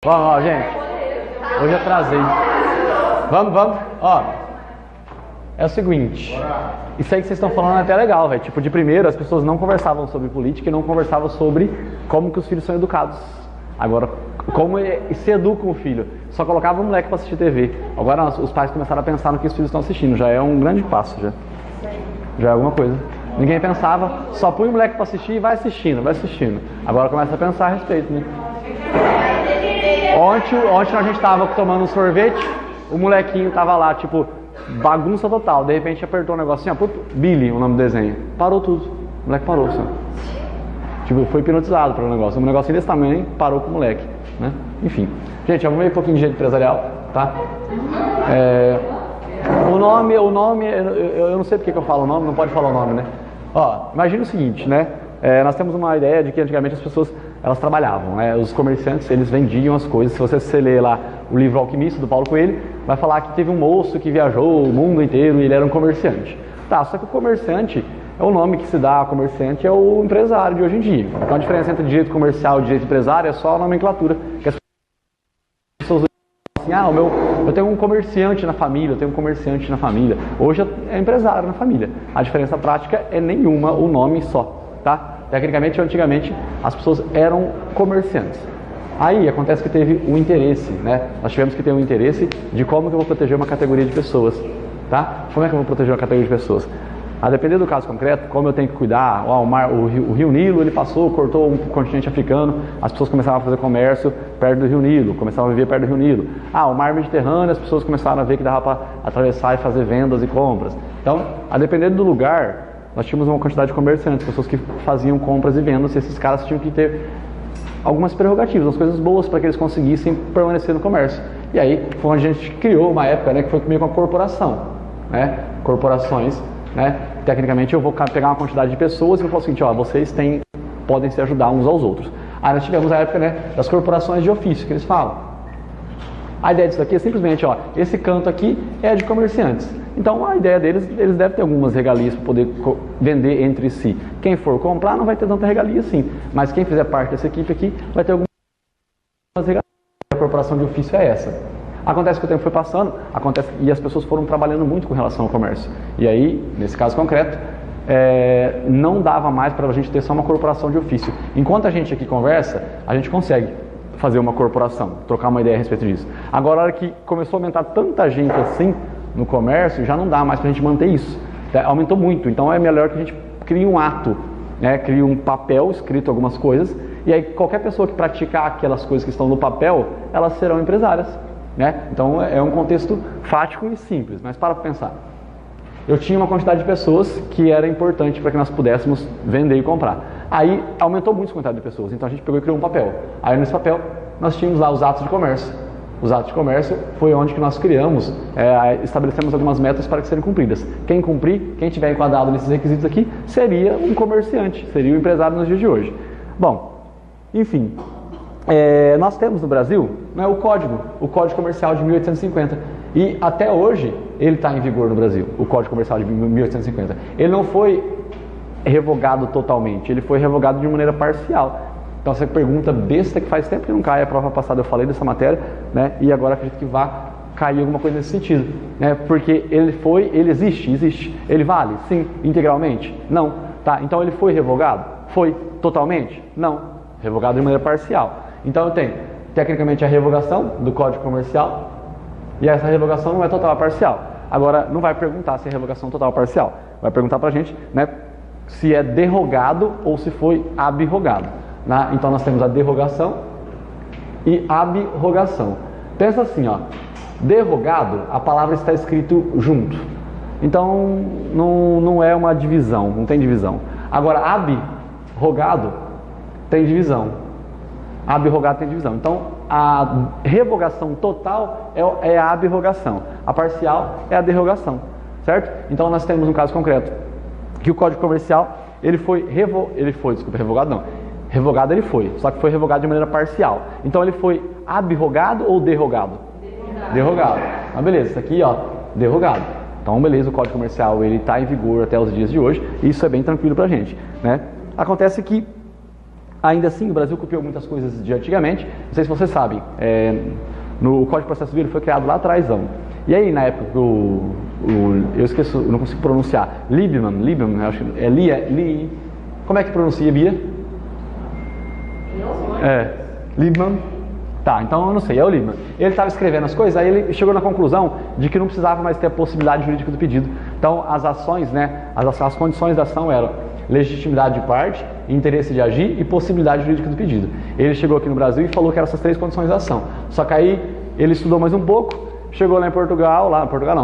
Vamos, ó, gente. Hoje eu atrasei. Vamos. Ó, é o seguinte. Isso aí que vocês estão falando é até legal, velho. Tipo, de primeiro, as pessoas não conversavam sobre política e não conversavam sobre como que os filhos são educados. Agora, como se educa um filho? Só colocava o moleque para assistir TV. Agora os pais começaram a pensar no que os filhos estão assistindo. Já é um grande passo, já é alguma coisa. Ninguém pensava, só põe o moleque para assistir e vai assistindo. Agora começa a pensar a respeito, né? Ontem a gente tava tomando um sorvete, o molequinho tava lá, tipo, bagunça total. De repente apertou um negocinho, ó, Billy, o nome do desenho. Parou tudo. O moleque parou, só. Tipo, foi hipnotizado pelo negócio. Um negocinho desse tamanho, parou com o moleque, né? Enfim. Gente, vamos ver um pouquinho de jeito empresarial, tá? O nome, eu não sei porque que eu falo o nome, não pode falar o nome, né? Ó, imagina o seguinte, né? Nós temos uma ideia de que antigamente as pessoas, elas trabalhavam, né? Os comerciantes, eles vendiam as coisas. Se você ler lá o livro Alquimista, do Paulo Coelho, vai falar que teve um moço que viajou o mundo inteiro e ele era um comerciante. Tá, só que o comerciante, é o nome que se dá a comerciante, é o empresário de hoje em dia. Então a diferença entre direito comercial e direito empresário é só a nomenclatura. Que as pessoas assim, eu tenho um comerciante na família, Hoje é empresário na família. A diferença prática é nenhuma, o nome só, tá? Tecnicamente, antigamente, as pessoas eram comerciantes. Aí acontece que teve um interesse, né? Nós tivemos que ter um interesse de como que eu vou proteger uma categoria de pessoas, tá? Como é que eu vou proteger uma categoria de pessoas? A depender do caso concreto, como eu tenho que cuidar, o Rio Nilo, ele passou, cortou um continente africano, as pessoas começaram a fazer comércio perto do Rio Nilo, começaram a viver perto do Rio Nilo. O mar Mediterrâneo, as pessoas começaram a ver que dava para atravessar e fazer vendas e compras. Então, a depender do lugar, nós tínhamos uma quantidade de comerciantes, pessoas que faziam compras e vendas, e esses caras tinham que ter algumas prerrogativas, umas coisas boas para que eles conseguissem permanecer no comércio. E aí foi onde a gente criou uma época, né, que foi meio com a corporação, né? Corporações, né? Tecnicamente eu vou pegar uma quantidade de pessoas e vou falar o seguinte, ó, vocês podem se ajudar uns aos outros. Aí nós tivemos a época, né, das corporações de ofício, que eles falam. A ideia disso aqui é simplesmente, ó, esse canto aqui é de comerciantes. Então a ideia deles, eles devem ter algumas regalias para poder vender entre si. Quem for comprar não vai ter tanta regalia assim, mas quem fizer parte dessa equipe aqui vai ter algumas regalias. A corporação de ofício é essa. Acontece que o tempo foi passando, e as pessoas foram trabalhando muito com relação ao comércio. E aí, nesse caso concreto, não dava mais para a gente ter só uma corporação de ofício. Enquanto a gente aqui conversa, a gente consegue fazer uma corporação, trocar uma ideia a respeito disso. Agora, a hora que começou a aumentar tanta gente assim no comércio, já não dá mais para a gente manter isso. Aumentou muito, então é melhor que a gente crie um ato, né? Crie um papel escrito algumas coisas, e aí qualquer pessoa que praticar aquelas coisas que estão no papel, elas serão empresárias. Né? Então é um contexto fático e simples, mas para pensar. Eu tinha uma quantidade de pessoas que era importante para que nós pudéssemos vender e comprar. Aí aumentou muito a quantidade de pessoas, então a gente pegou e criou um papel. Aí nesse papel nós tínhamos lá os atos de comércio. Os atos de comércio foi onde que nós criamos, estabelecemos algumas metas para que serem cumpridas. Quem cumprir, quem tiver enquadrado nesses requisitos aqui, seria um comerciante, seria o empresário nos dias de hoje. Bom, enfim. Nós temos no Brasil, né, o Código Comercial de 1850, e até hoje ele está em vigor no Brasil, o Código Comercial de 1850. Ele não foi revogado totalmente, ele foi revogado de maneira parcial. Então essa pergunta besta que faz tempo que não cai, a prova passada eu falei dessa matéria, né, e agora acredito que vai cair alguma coisa nesse sentido, né, porque ele existe, ele vale? Sim. Integralmente? Não. Tá, então ele foi revogado? Foi. Totalmente? Não. Revogado de maneira parcial. Então eu tenho, tecnicamente, a revogação do Código Comercial, e essa revogação não é total, é parcial. Agora, não vai perguntar se é revogação total ou parcial, vai perguntar pra gente, né, se é derrogado ou se foi abrogado. Né? Então nós temos a derrogação e abrogação. Pensa assim, ó, derrogado, a palavra está escrito junto. Então não é uma divisão, não tem divisão. Agora, abrogado tem divisão. Abrogado tem divisão. Então, a revogação total é a abrogação. A parcial é a derrogação, certo? Então, nós temos um caso concreto que o Código Comercial, revogado não. Revogado ele foi, só que foi revogado de maneira parcial. Então, ele foi abrogado ou derrogado? Derrogado. Mas beleza, isso aqui, ó, derrogado. Então, beleza, o Código Comercial, ele está em vigor até os dias de hoje, e isso é bem tranquilo pra gente, né? Acontece que Ainda assim, o Brasil copiou muitas coisas de antigamente. Não sei se vocês sabem, no Código de Processo Civil foi criado lá atrás. E aí, na época, eu esqueço, eu não consigo pronunciar, Liebman, acho que como é que pronuncia, Bia? Liebman. Tá, então eu não sei, é o Liebman. Ele estava escrevendo as coisas, aí ele chegou na conclusão de que não precisava mais ter a possibilidade jurídica do pedido. Então, as ações, né, as condições da ação eram legitimidade de parte, interesse de agir e possibilidade jurídica do pedido. Ele chegou aqui no Brasil e falou que eram essas 3 condições da ação. Só que aí ele estudou mais um pouco, chegou lá em Portugal,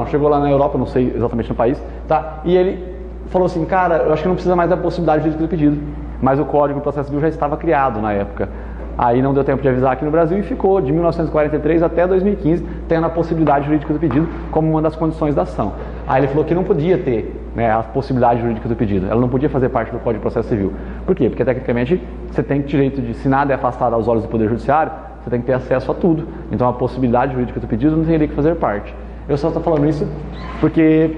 chegou lá na Europa, não sei exatamente no país, tá? E ele falou assim, cara, eu acho que não precisa mais da possibilidade jurídica do pedido, mas o Código de Processo Civil já estava criado na época. Aí não deu tempo de avisar aqui no Brasil e ficou de 1943 até 2015 tendo a possibilidade jurídica do pedido como uma das condições da ação. Aí ele falou que não podia ter, né, a possibilidade jurídica do pedido, ela não podia fazer parte do Código de Processo Civil. Por quê? Porque tecnicamente você tem direito de, se nada é afastado aos olhos do Poder Judiciário, você tem que ter acesso a tudo. Então a possibilidade jurídica do pedido não teria que fazer parte. Eu só estou falando isso porque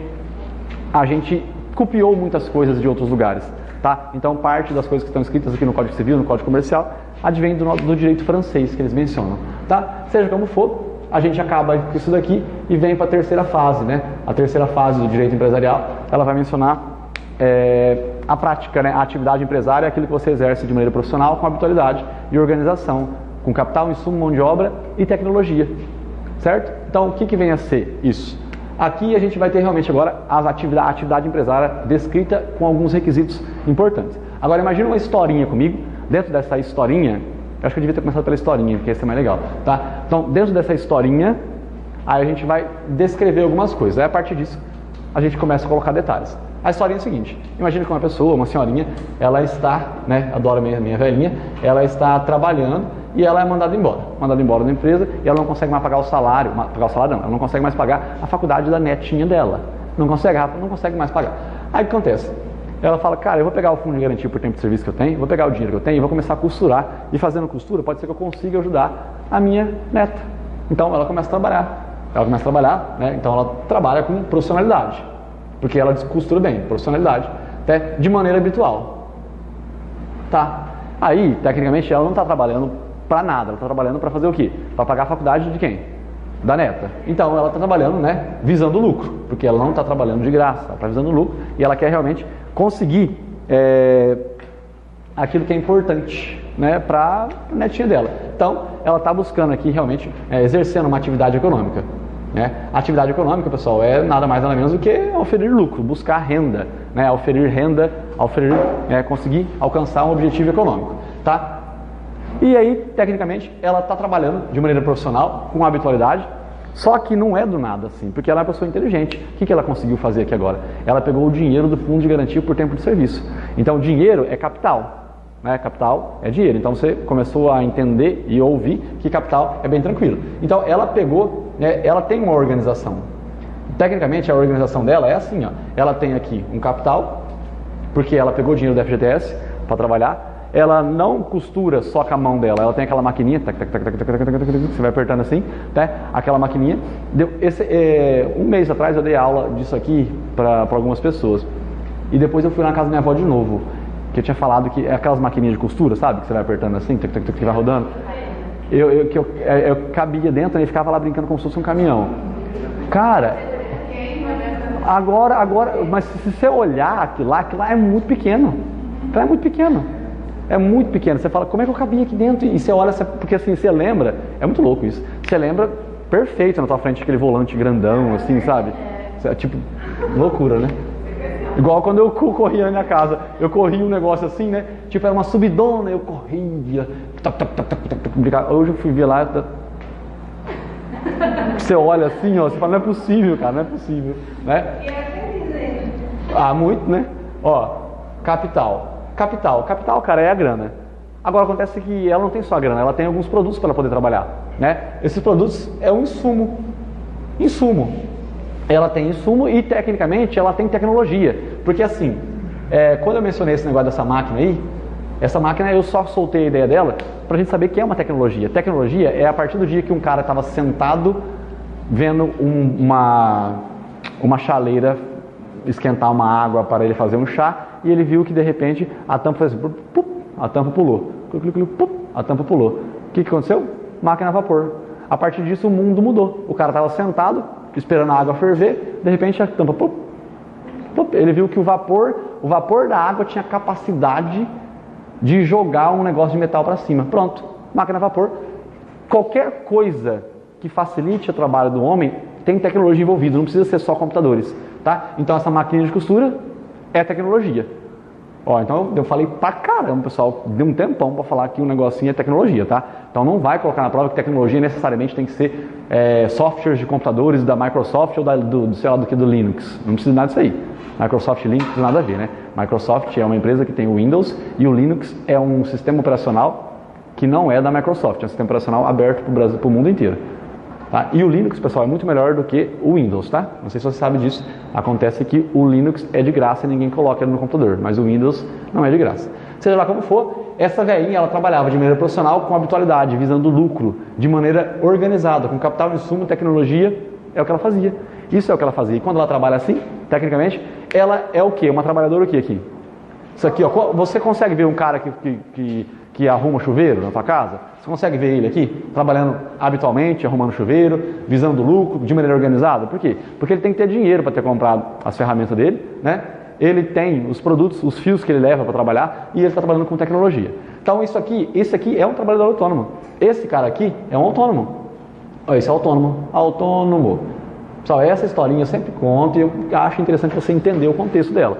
a gente copiou muitas coisas de outros lugares. Tá? Então parte das coisas que estão escritas aqui no Código Civil, no Código Comercial, advém do direito francês que eles mencionam. Tá? Seja como for, a gente acaba com isso daqui e vem para a terceira fase. Né? A terceira fase do direito empresarial, ela vai mencionar a prática, né? A atividade empresária é aquilo que você exerce de maneira profissional com habitualidade e organização, com capital, insumo, mão de obra e tecnologia. Certo? Então o que vem a ser isso? Aqui a gente vai ter realmente agora a atividade empresária descrita com alguns requisitos importantes. Agora imagina uma historinha comigo. Dentro dessa historinha, eu acho que eu devia ter começado pela historinha, porque esse é mais legal. Tá? Então dentro dessa historinha, aí a gente vai descrever algumas coisas. Aí a partir disso, a gente começa a colocar detalhes. A historinha é a seguinte, imagina que uma pessoa, uma senhorinha, ela está, né, adoro minha velhinha, ela está trabalhando e ela é mandada embora da empresa e ela não consegue mais pagar o salário ela não consegue mais pagar a faculdade da netinha dela, não consegue mais pagar. Aí o que acontece? Ela fala, cara, eu vou pegar o fundo de garantia por tempo de serviço que eu tenho, vou pegar o dinheiro que eu tenho e vou começar a costurar, e fazendo costura pode ser que eu consiga ajudar a minha neta. Então ela começa a trabalhar, né? Então ela trabalha com profissionalidade, porque ela costura bem, profissionalidade, até de maneira habitual. Tá? Aí, tecnicamente, ela não está trabalhando para nada, ela está trabalhando para fazer o quê? Para pagar a faculdade de quem? Da neta. Então ela está trabalhando, né, visando lucro, porque ela não está trabalhando de graça, ela está visando lucro e ela quer realmente conseguir aquilo que é importante, né, para a netinha dela. Então ela está buscando aqui realmente exercendo uma atividade econômica. Né? A atividade econômica, pessoal, é nada mais nada menos do que oferir lucro, buscar renda, né? Conseguir alcançar um objetivo econômico. Tá? E aí, tecnicamente, ela está trabalhando de maneira profissional, com habitualidade, só que não é do nada assim, porque ela é uma pessoa inteligente. O que ela conseguiu fazer aqui agora? Ela pegou o dinheiro do fundo de garantia por tempo de serviço. Então, dinheiro é capital. Né? Capital é dinheiro. Então, você começou a entender e ouvir que capital é bem tranquilo. Então, ela pegou, ela tem uma organização. Tecnicamente, a organização dela é assim, ó. Ela tem aqui um capital, porque ela pegou o dinheiro do FGTS para trabalhar. Ela não costura só com a mão dela, ela tem aquela maquininha, você vai apertando assim, né? Aquela maquininha. Um mês atrás eu dei aula disso aqui para algumas pessoas. E depois eu fui na casa da minha avó de novo, que eu tinha falado que é aquelas maquininhas de costura, sabe? Que você vai apertando assim, que vai rodando. Eu cabia dentro e ficava lá brincando como se fosse um caminhão. Cara, agora, mas se você olhar aquilo lá é muito pequeno. É muito pequeno. É muito pequeno. Você fala, como é que eu cabia aqui dentro? E você olha, porque assim, você lembra, é muito louco isso. Você lembra perfeito na tua frente aquele volante grandão, assim, sabe? Tipo, loucura, né? Igual quando eu corria na minha casa, eu corria um negócio assim, né? Tipo, era uma subidona, eu corria. Hoje eu fui ver lá. Você olha assim, ó, você fala, não é possível, cara, não é possível, né? Muito, né? Ó, capital, cara, é a grana. Agora acontece que ela não tem só a grana, ela tem alguns produtos para ela poder trabalhar, né? Esses produtos é um insumo. Ela tem insumo e tecnicamente ela tem tecnologia, porque assim, quando eu mencionei esse negócio dessa máquina aí, essa máquina eu só soltei a ideia dela para a gente saber que é uma tecnologia. Tecnologia é a partir do dia que um cara estava sentado vendo uma chaleira esquentar uma água para ele fazer um chá e ele viu que de repente a tampa fez assim, a tampa pulou. pum, a tampa pulou. O que aconteceu? Máquina a vapor. A partir disso o mundo mudou. O cara estava sentado, esperando a água ferver, de repente a tampa, pum, pum, ele viu que o vapor da água tinha capacidade de jogar um negócio de metal para cima. Pronto, máquina a vapor. Qualquer coisa que facilite o trabalho do homem tem tecnologia envolvida, não precisa ser só computadores, tá? Então essa máquina de costura é tecnologia. Ó, então eu falei pra caramba, pessoal, deu um tempão para falar que um negocinho é tecnologia, tá? Então não vai colocar na prova que tecnologia necessariamente tem que ser softwares de computadores da Microsoft ou sei lá do Linux. Não precisa nada disso aí. Microsoft e Linux não tem nada a ver, né? Microsoft é uma empresa que tem o Windows e o Linux é um sistema operacional que não é da Microsoft, é um sistema operacional aberto para o mundo inteiro. Tá? E o Linux, pessoal, é muito melhor do que o Windows, tá? Não sei se você sabe disso. Acontece que o Linux é de graça e ninguém coloca ele no computador, mas o Windows não é de graça. Seja lá como for, essa velhinha, ela trabalhava de maneira profissional com habitualidade, visando lucro, de maneira organizada, com capital, insumo, tecnologia, é o que ela fazia. Isso é o que ela fazia. E quando ela trabalha assim, tecnicamente, ela é o quê? Uma trabalhadora o quê aqui? Isso aqui, ó, você consegue ver um cara que arruma chuveiro na tua casa? Você consegue ver ele aqui, trabalhando habitualmente, arrumando chuveiro, visando lucro, de maneira organizada? Por quê? Porque ele tem que ter dinheiro para ter comprado as ferramentas dele, né? Ele tem os produtos, os fios que ele leva para trabalhar e ele está trabalhando com tecnologia. Então esse aqui é um trabalhador autônomo. Esse cara aqui é um autônomo. Esse é autônomo. Autônomo. Pessoal, essa historinha eu sempre conto e eu acho interessante você entender o contexto dela.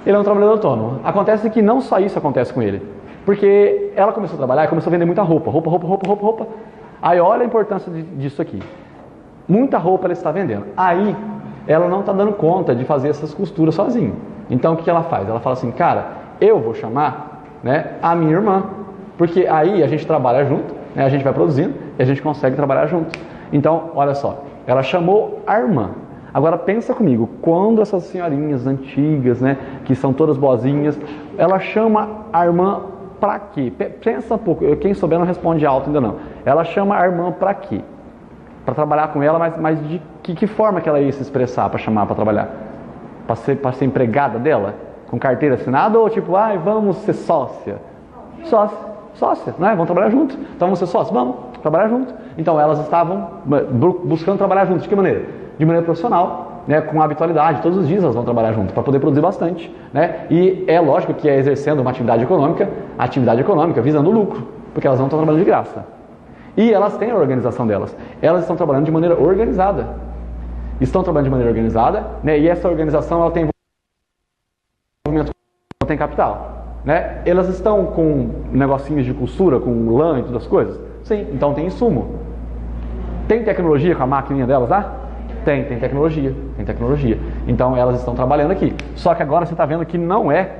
Ele é um trabalhador autônomo. Acontece que não só isso acontece com ele. Porque ela começou a trabalhar e começou a vender muita roupa. Roupa. Aí olha a importância disso aqui. Muita roupa ela está vendendo. Aí ela não está dando conta de fazer essas costuras sozinha. Então o que ela faz? Ela fala assim, cara, eu vou chamar, né, a minha irmã. Porque aí a gente trabalha junto, né, a gente vai produzindo e a gente consegue trabalhar junto. Então, olha só, ela chamou a irmã. Agora pensa comigo, quando essas senhorinhas antigas, né, que são todas boazinhas, ela chama a irmã para quê? Pensa um pouco, quem souber não responde alto ainda não. Ela chama a irmã para quê? Para trabalhar com ela, mas de que forma que ela ia se expressar para chamar para trabalhar? Para ser empregada dela? Com carteira assinada ou tipo, vamos ser sócia? Sócia, né? Vamos trabalhar junto. Então vamos ser sócios? Vamos trabalhar junto. Então elas estavam buscando trabalhar juntos. De que maneira? De maneira profissional, né? Com habitualidade. Todos os dias elas vão trabalhar junto para poder produzir bastante, né? E é lógico que é exercendo uma atividade econômica visando lucro, porque elas não estão trabalhando de graça. E elas têm a organização delas. Elas estão trabalhando de maneira organizada. Né? E essa organização ela tem envolvimento, não tem capital. Né? Elas estão com negocinhos de costura, com lã e todas as coisas? Sim, então tem insumo. Tem tecnologia com a maquininha delas lá? Tem tecnologia. Então elas estão trabalhando aqui. Só que agora você está vendo que não é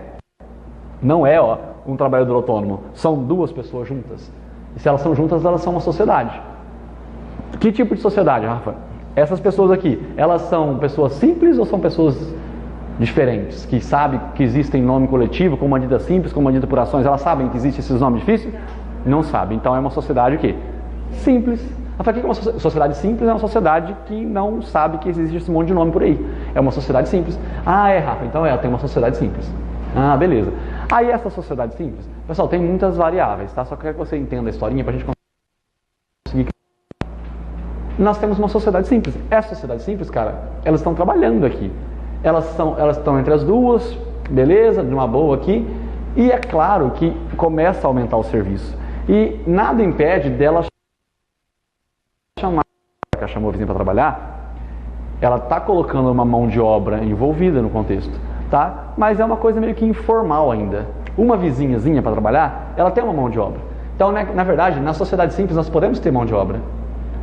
um trabalhador autônomo. São duas pessoas juntas. E se elas são juntas, elas são uma sociedade. Que tipo de sociedade, Rafa? Essas pessoas aqui, elas são pessoas simples ou são pessoas diferentes? Que sabem que existem nome coletivo, como medida simples, como medida por ações? Elas sabem que existem esses nomes difíceis? Não sabem. Então é uma sociedade o quê? Simples. Rafa, o que é uma sociedade simples? É uma sociedade que não sabe que existe esse monte de nome por aí. É uma sociedade simples. Rafa, então ela tem uma sociedade simples. Beleza. Aí essa sociedade simples, pessoal, tem muitas variáveis, tá? Só quero que você entenda a historinha pra gente conseguir. Nós temos uma sociedade simples. Essa sociedade simples, cara, elas estão trabalhando aqui. Elas estão entre as duas, beleza, de uma boa aqui. E é claro que começa a aumentar o serviço. E nada impede dela chamar, que ela chamou a vizinha para trabalhar, ela está colocando uma mão de obra envolvida no contexto, tá? Mas é uma coisa meio que informal ainda. Uma vizinhazinha para trabalhar, ela tem uma mão de obra. Então, na verdade, na sociedade simples nós podemos ter mão de obra.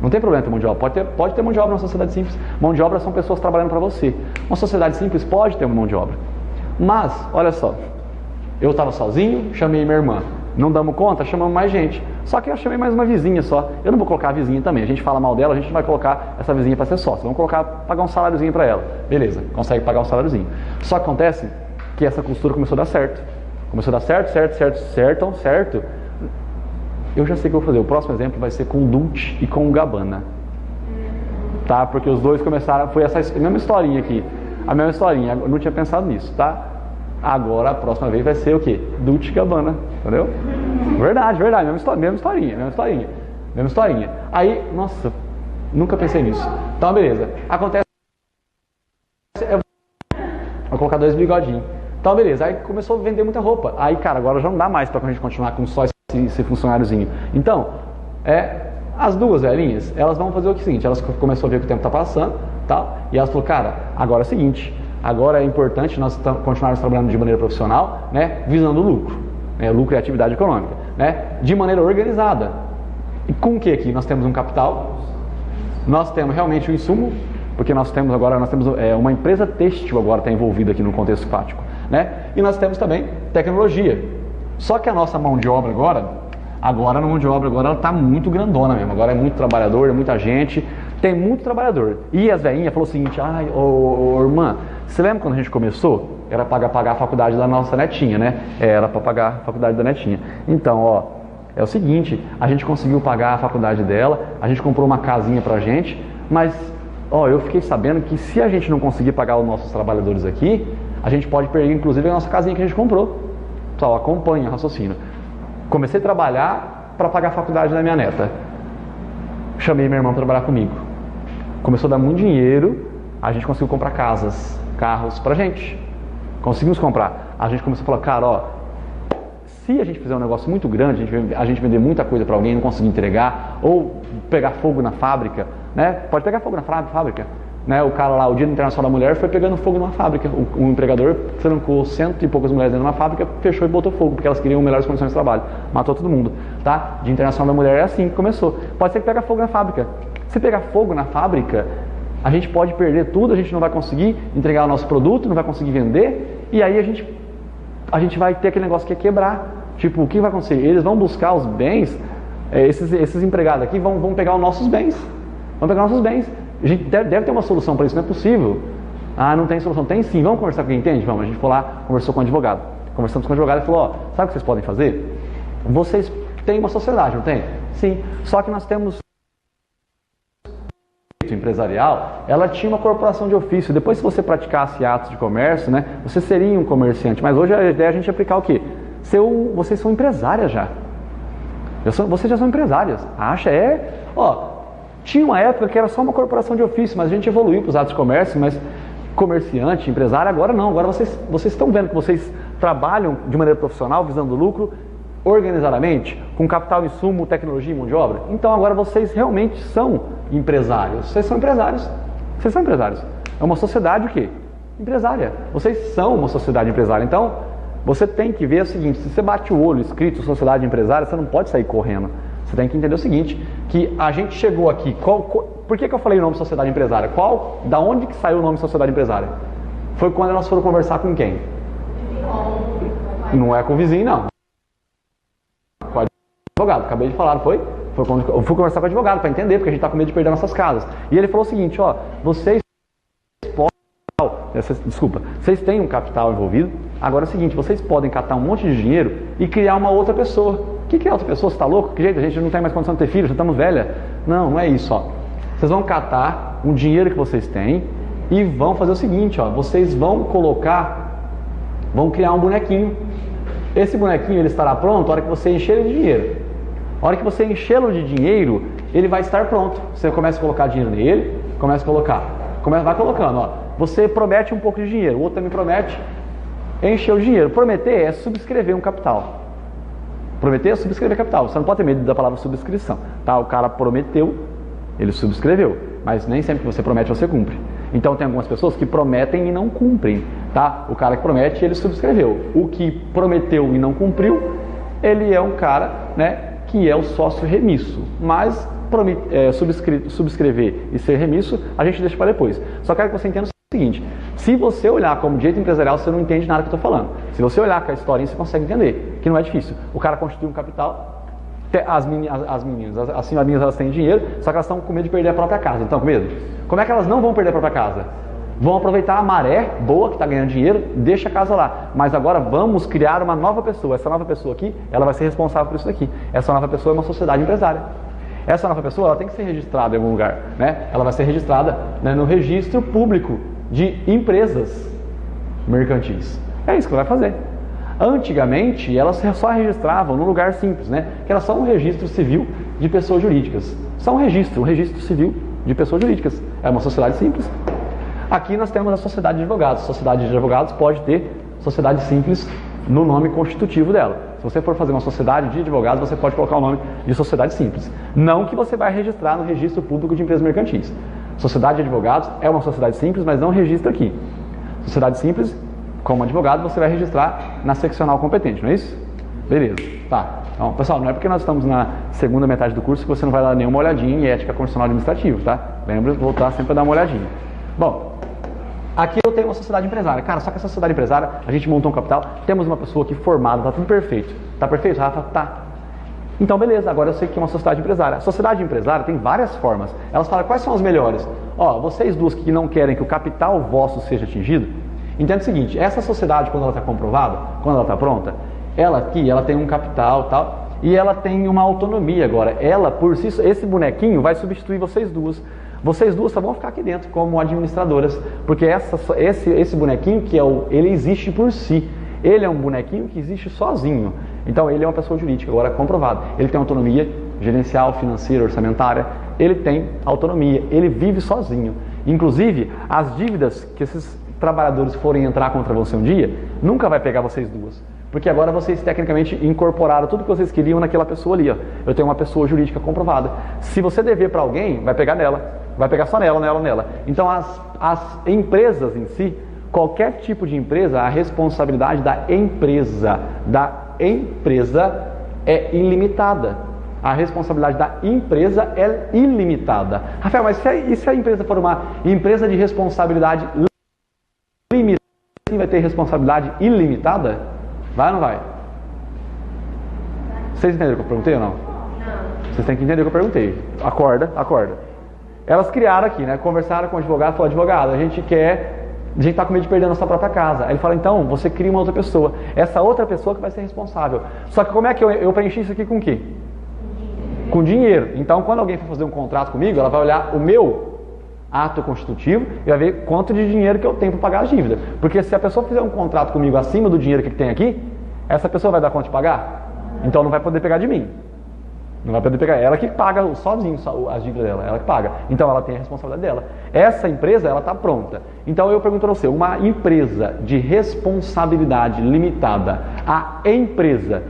Não tem problema ter mão de obra. Pode ter mão de obra na sociedade simples. Mão de obra são pessoas trabalhando para você. Uma sociedade simples pode ter uma mão de obra. Mas, olha só, eu estava sozinho, chamei minha irmã. Não damos conta, chamamos mais gente. Só que eu chamei mais uma vizinha só. Eu não vou colocar a vizinha também. A gente fala mal dela, a gente não vai colocar essa vizinha para ser sócia. Vamos pagar um saláriozinho para ela. Beleza, consegue pagar um saláriozinho. Só que acontece que essa costura começou a dar certo. Certo. Eu já sei o que eu vou fazer. O próximo exemplo vai ser com o Dolce e com o Gabbana. Tá? Porque os dois começaram, foi essa mesma historinha aqui. A mesma historinha, eu não tinha pensado nisso, tá? Agora a próxima vez vai ser o quê? Dolce e Gabbana, entendeu? Verdade, verdade, mesma historinha. Aí, nossa, nunca pensei nisso. Então, beleza. Acontece, vou colocar 2 bigodinhos. Então, beleza. Aí começou a vender muita roupa. Aí, cara, agora já não dá mais pra gente continuar com só esse funcionáriozinho. Então, as duas velhinhas, elas vão fazer o seguinte, elas começaram a ver que o tempo tá passando, tal, e elas falaram, cara, agora é o seguinte, agora é importante nós continuarmos trabalhando de maneira profissional, né, visando lucro, né, lucro e atividade econômica, né, de maneira organizada. E com o que aqui? Nós temos um capital, nós temos realmente o insumo, porque nós temos uma empresa têxtil agora está envolvida aqui no contexto prático, né, e nós temos também tecnologia. Só que a nossa mão de obra agora a mão de obra ela está muito grandona mesmo, agora é muito trabalhador, é muita gente, tem muito trabalhador. E as velhinhas falaram o seguinte, irmã, você lembra quando a gente começou? Era para pagar a faculdade da nossa netinha, né? Era para pagar a faculdade da netinha. Então, é o seguinte, a gente conseguiu pagar a faculdade dela, a gente comprou uma casinha pra gente, mas, eu fiquei sabendo que se a gente não conseguir pagar os nossos trabalhadores aqui, a gente pode perder inclusive a nossa casinha que a gente comprou. Pessoal, acompanha, raciocínio. Comecei a trabalhar para pagar a faculdade da minha neta. Chamei meu irmão para trabalhar comigo. Começou a dar muito dinheiro, a gente conseguiu comprar casas, carros pra gente. Conseguimos comprar. A gente começou a falar, cara, se a gente fizer um negócio muito grande, a gente vender muita coisa para alguém e não conseguir entregar, ou pegar fogo na fábrica, né? Pode pegar fogo na fábrica. Né, o cara lá, o Dia Internacional da Mulher, foi pegando fogo numa fábrica. O empregador trancou 100 e poucas mulheres dentro de uma fábrica, fechou e botou fogo, porque elas queriam melhores condições de trabalho. Matou todo mundo. Tá? Dia Internacional da Mulher é assim que começou. Pode ser que pegue fogo na fábrica. Se pegar fogo na fábrica, a gente pode perder tudo, a gente não vai conseguir entregar o nosso produto, não vai conseguir vender, e aí a gente vai ter aquele negócio que é quebrar. Tipo, o que vai acontecer? Eles vão buscar os bens, esses empregados aqui vão pegar os nossos bens. Vão pegar nossos bens. A gente deve ter uma solução para isso, não é possível. Não tem solução. Tem sim, vamos conversar com quem entende? Vamos, a gente foi lá, conversou com o advogado. Conversamos com o advogado e falou, sabe o que vocês podem fazer? Vocês têm uma sociedade, não tem? Sim, só que nós temos empresarial, ela tinha uma corporação de ofício. Depois, se você praticasse atos de comércio, né, você seria um comerciante. Mas hoje a ideia é a gente aplicar o quê? Vocês são empresárias já. Vocês já são empresárias. Tinha uma época que era só uma corporação de ofício, mas a gente evoluiu para os atos de comércio, mas comerciante, empresário, agora não. Agora vocês estão vendo que vocês trabalham de maneira profissional, visando lucro, organizadamente, com capital, insumo, tecnologia e mão de obra. Então agora vocês realmente são empresários. Vocês são empresários. É uma sociedade o quê? Empresária. Vocês são uma sociedade empresária. Então, você tem que ver o seguinte, se você bate o olho escrito sociedade empresária, você não pode sair correndo. Você tem que entender o seguinte, que a gente chegou aqui, por que eu falei o nome sociedade empresária? Da onde que saiu o nome sociedade empresária? Foi quando nós fomos conversar com quem? Não é com o vizinho, não. Com o advogado, acabei de falar, foi quando eu fui conversar com o advogado para entender, porque a gente está com medo de perder nossas casas. E ele falou o seguinte, vocês têm um capital envolvido, agora é o seguinte, vocês podem catar um monte de dinheiro e criar uma outra pessoa. O que é outra pessoa? Você está louco? Que jeito? A gente não tem mais condição de ter filhos, já estamos velha. Não é isso. Vocês vão catar um dinheiro que vocês têm e vão fazer o seguinte, vocês vão criar um bonequinho. Esse bonequinho ele estará pronto na hora que você encher ele de dinheiro. A hora que você enchê-lo de dinheiro, ele vai estar pronto. Você começa a colocar dinheiro nele, vai colocando. Você promete um pouco de dinheiro, o outro também promete encher o dinheiro. Prometer é subscrever um capital. Prometer é subscrever capital. Você não pode ter medo da palavra subscrição. Tá? O cara prometeu, ele subscreveu. Mas nem sempre que você promete, você cumpre. Então tem algumas pessoas que prometem e não cumprem. Tá? O cara que promete, ele subscreveu. O que prometeu e não cumpriu, ele é um cara, né, que é o sócio remisso. Mas subscrever e ser remisso, a gente deixa para depois. Só quero que você entenda o seguinte, se você olhar como direito empresarial, você não entende nada que eu estou falando. Se você olhar com a historinha, você consegue entender, que não é difícil. O cara constitui um capital, as senhorinhas, elas têm dinheiro, só que elas estão com medo de perder a própria casa. Então, com medo? Como é que elas não vão perder a própria casa? Vão aproveitar a maré boa que está ganhando dinheiro, deixa a casa lá. Mas agora vamos criar uma nova pessoa. Essa nova pessoa aqui, ela vai ser responsável por isso daqui. Essa nova pessoa é uma sociedade empresária. Essa nova pessoa, ela tem que ser registrada em algum lugar, né? Ela vai ser registrada, né, no registro público de empresas mercantis. É isso que ela vai fazer. Antigamente, elas só registravam no lugar simples, né? Que era só um registro civil de pessoas jurídicas. Só um registro civil de pessoas jurídicas. É uma sociedade simples. Aqui nós temos a sociedade de advogados. A sociedade de advogados pode ter sociedade simples no nome constitutivo dela. Se você for fazer uma sociedade de advogados, você pode colocar o nome de sociedade simples. Não que você vai registrar no registro público de empresas mercantis. Sociedade de advogados é uma sociedade simples, mas não registra aqui. Sociedade simples, como advogado, você vai registrar na seccional competente, não é isso? Beleza. Tá. Então, pessoal, não é porque nós estamos na segunda metade do curso que você não vai dar nenhuma olhadinha em ética constitucional administrativa, tá? Lembra de voltar sempre a dar uma olhadinha. Bom, aqui eu tenho uma sociedade empresária. Cara, só que essa sociedade empresária, a gente montou um capital, temos uma pessoa aqui formada, tá tudo perfeito. Tá perfeito, Rafa? Tá. Então, beleza, agora eu sei que é uma sociedade empresária. A sociedade empresária tem várias formas. Elas falam quais são as melhores. Ó, vocês duas que não querem que o capital vosso seja atingido, entenda o seguinte, essa sociedade, quando ela está comprovada, quando ela está pronta, ela aqui, ela tem um capital e tal, e ela tem uma autonomia agora. Ela, por si, esse bonequinho vai substituir vocês duas. Vocês duas só vão ficar aqui dentro como administradoras, porque esse bonequinho, ele existe por si. Ele é um bonequinho que existe sozinho. Então ele é uma pessoa jurídica, agora comprovado. Ele tem autonomia gerencial, financeira, orçamentária. Ele tem autonomia, ele vive sozinho. Inclusive, as dívidas que esses trabalhadores forem entrar contra você um dia, nunca vai pegar vocês duas. Porque agora vocês tecnicamente incorporaram tudo que vocês queriam naquela pessoa ali. Ó. Eu tenho uma pessoa jurídica comprovada. Se você dever para alguém, vai pegar nela. Vai pegar só nela. Então as empresas em si, qualquer tipo de empresa, a responsabilidade da empresa é ilimitada. A responsabilidade da empresa é ilimitada. Rafael, mas e se a empresa for uma empresa de responsabilidade limitada, assim vai ter responsabilidade ilimitada? Vai ou não vai? Vocês entenderam o que eu perguntei ou não? Não. Vocês têm que entender o que eu perguntei. Acorda. Elas criaram aqui, né? Conversaram com o advogado, falaram, advogado, a gente está com medo de perder a nossa própria casa. Aí ele fala, então, você cria uma outra pessoa. Essa outra pessoa que vai ser responsável. Só que como é que eu preenchi isso aqui com o quê? Com dinheiro. Então, quando alguém for fazer um contrato comigo, ela vai olhar o meu ato constitutivo e vai ver quanto de dinheiro que eu tenho para pagar a dívida. Porque se a pessoa fizer um contrato comigo acima do dinheiro que tem aqui, essa pessoa vai dar conta de pagar? Então não vai poder pegar de mim. Não vai poder pegar. Ela que paga sozinho as dívidas dela, ela que paga. Então ela tem a responsabilidade dela. Essa empresa, ela está pronta. Então eu pergunto para você, uma empresa de responsabilidade limitada, a empresa,